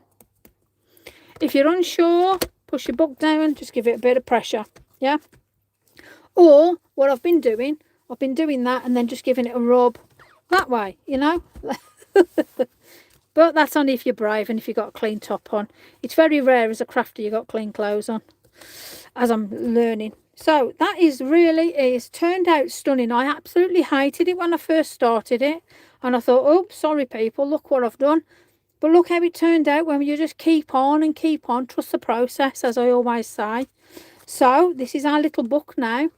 If you're unsure, push your book down, just give it a bit of pressure, yeah. Or what I've been doing that and then just giving it a rub that way, you know. But that's only if you're brave and if you've got a clean top on. It's very rare as a crafter you've got clean clothes on, as I'm learning. So that is turned out stunning. I absolutely hated it when I first started it, and I thought, oh, sorry people, look what I've done. But look how it turned out when you just keep on and keep on. Trust the process, as I always say. So this is our little book now.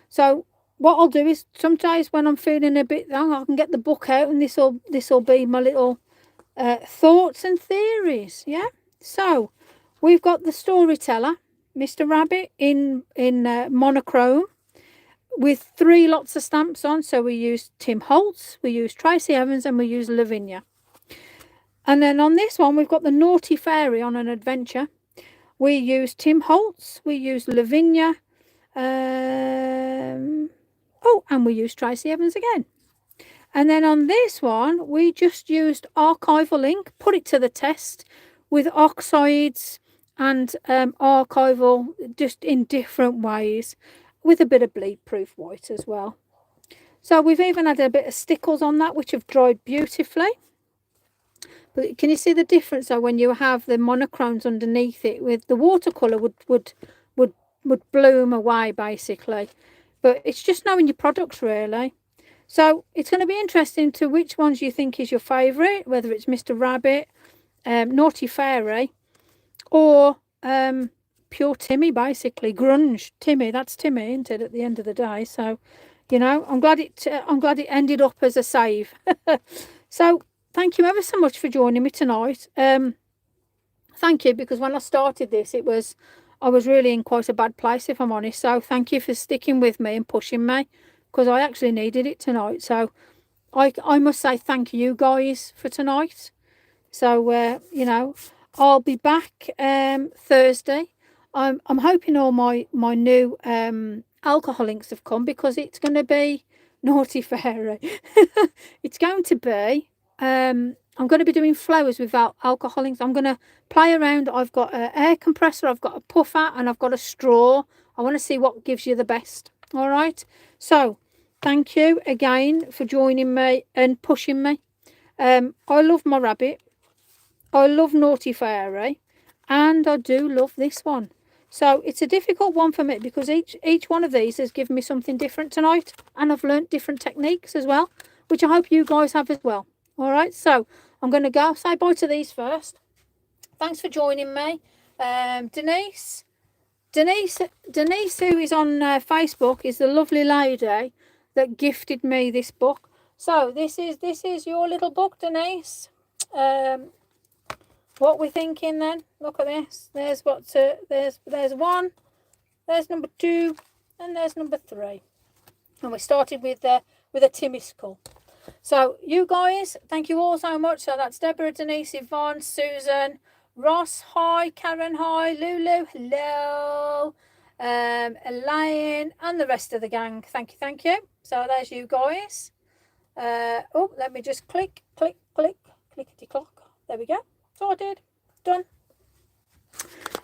So what I'll do is sometimes when I'm feeling a bit down, I can get the book out, and this will be my little thoughts and theories, yeah. So we've got the storyteller, Mr. Rabbit, in monochrome with 3 lots of stamps on. So we use Tim Holtz, we use Tracy Evans, and we use Lavinia. And then on this one, we've got the Naughty Fairy on an adventure. We use Tim Holtz, we use Lavinia, and we use Tracy Evans again. And then on this one, we just used archival ink, put it to the test with oxides and archival, just in different ways, with a bit of bleed-proof white as well. So we've even had a bit of stickles on that, which have dried beautifully. But can you see the difference? So when you have the monochromes underneath it, with the watercolour would bloom away basically. But it's just knowing your products really. So it's going to be interesting to which ones you think is your favourite, whether it's Mr. Rabbit, Naughty Fairy, or pure Timmy, basically grunge Timmy. That's Timmy, isn't it? At the end of the day, so you know, I'm glad it ended up as a save. So thank you ever so much for joining me tonight. Thank you, because when I started this, I was really in quite a bad place, if I'm honest. So thank you for sticking with me and pushing me, because I actually needed it tonight. So I must say thank you guys for tonight. So you know, I'll be back Thursday. I'm hoping all my new alcohol links have come, because it's going to be Naughty Fairy. It's going to be I'm going to be doing flowers without alcohol links. I'm going to play around. I've got an air compressor, I've got a puffer, and I've got a straw. I want to see what gives you the best. All right, so thank you again for joining me and pushing me. I love my rabbit, I love Naughty Fairy, and I do love this one. So it's a difficult one for me, because each one of these has given me something different tonight, and I've learnt different techniques as well, which I hope you guys have as well. All right, so I'm going to go say bye to these first. Thanks for joining me. Denise, who is on Facebook, is the lovely lady that gifted me this book. So this is your little book, Denise. What we're thinking then? Look at this. There's there's 1, there's number 2, and there's number 3. And we started with a Timmy skull. So you guys, thank you all so much. So that's Deborah, Denise, Yvonne, Susan, Ross, hi, Karen, hi, Lulu, hello, Elaine, and the rest of the gang. Thank you, thank you. So there's you guys. Oh, let me just click, clickety clock. There we go. Sorted. Done.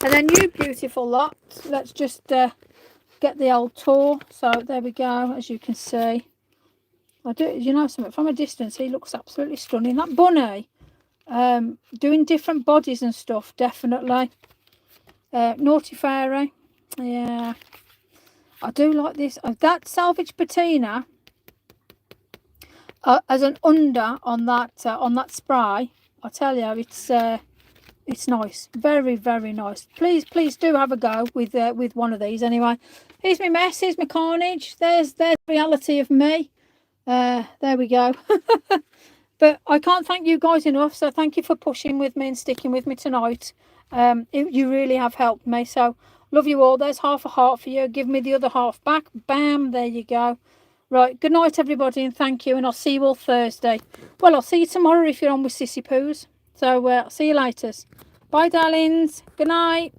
And then you beautiful lot. Let's just get the old tour. So there we go. As you can see, I do. You know something, from a distance, he looks absolutely stunning. That bunny, doing different bodies and stuff. Definitely. Naughty Fairy. Yeah, I do like this. That salvage patina as an under on that spray. I tell you, it's nice, very, very nice. Please do have a go with one of these. Anyway, here's my mess, here's my carnage. There's the reality of me. There we go. But I can't thank you guys enough. So thank you for pushing with me and sticking with me tonight. You really have helped me. So love you all. There's half a heart for you. Give me the other half back. Bam, there you go. Right, good night everybody, and thank you, and I'll see you all Thursday. Well, I'll see you tomorrow if you're on with Sissy Poos. So I'll see you later. Bye darlings. Good night.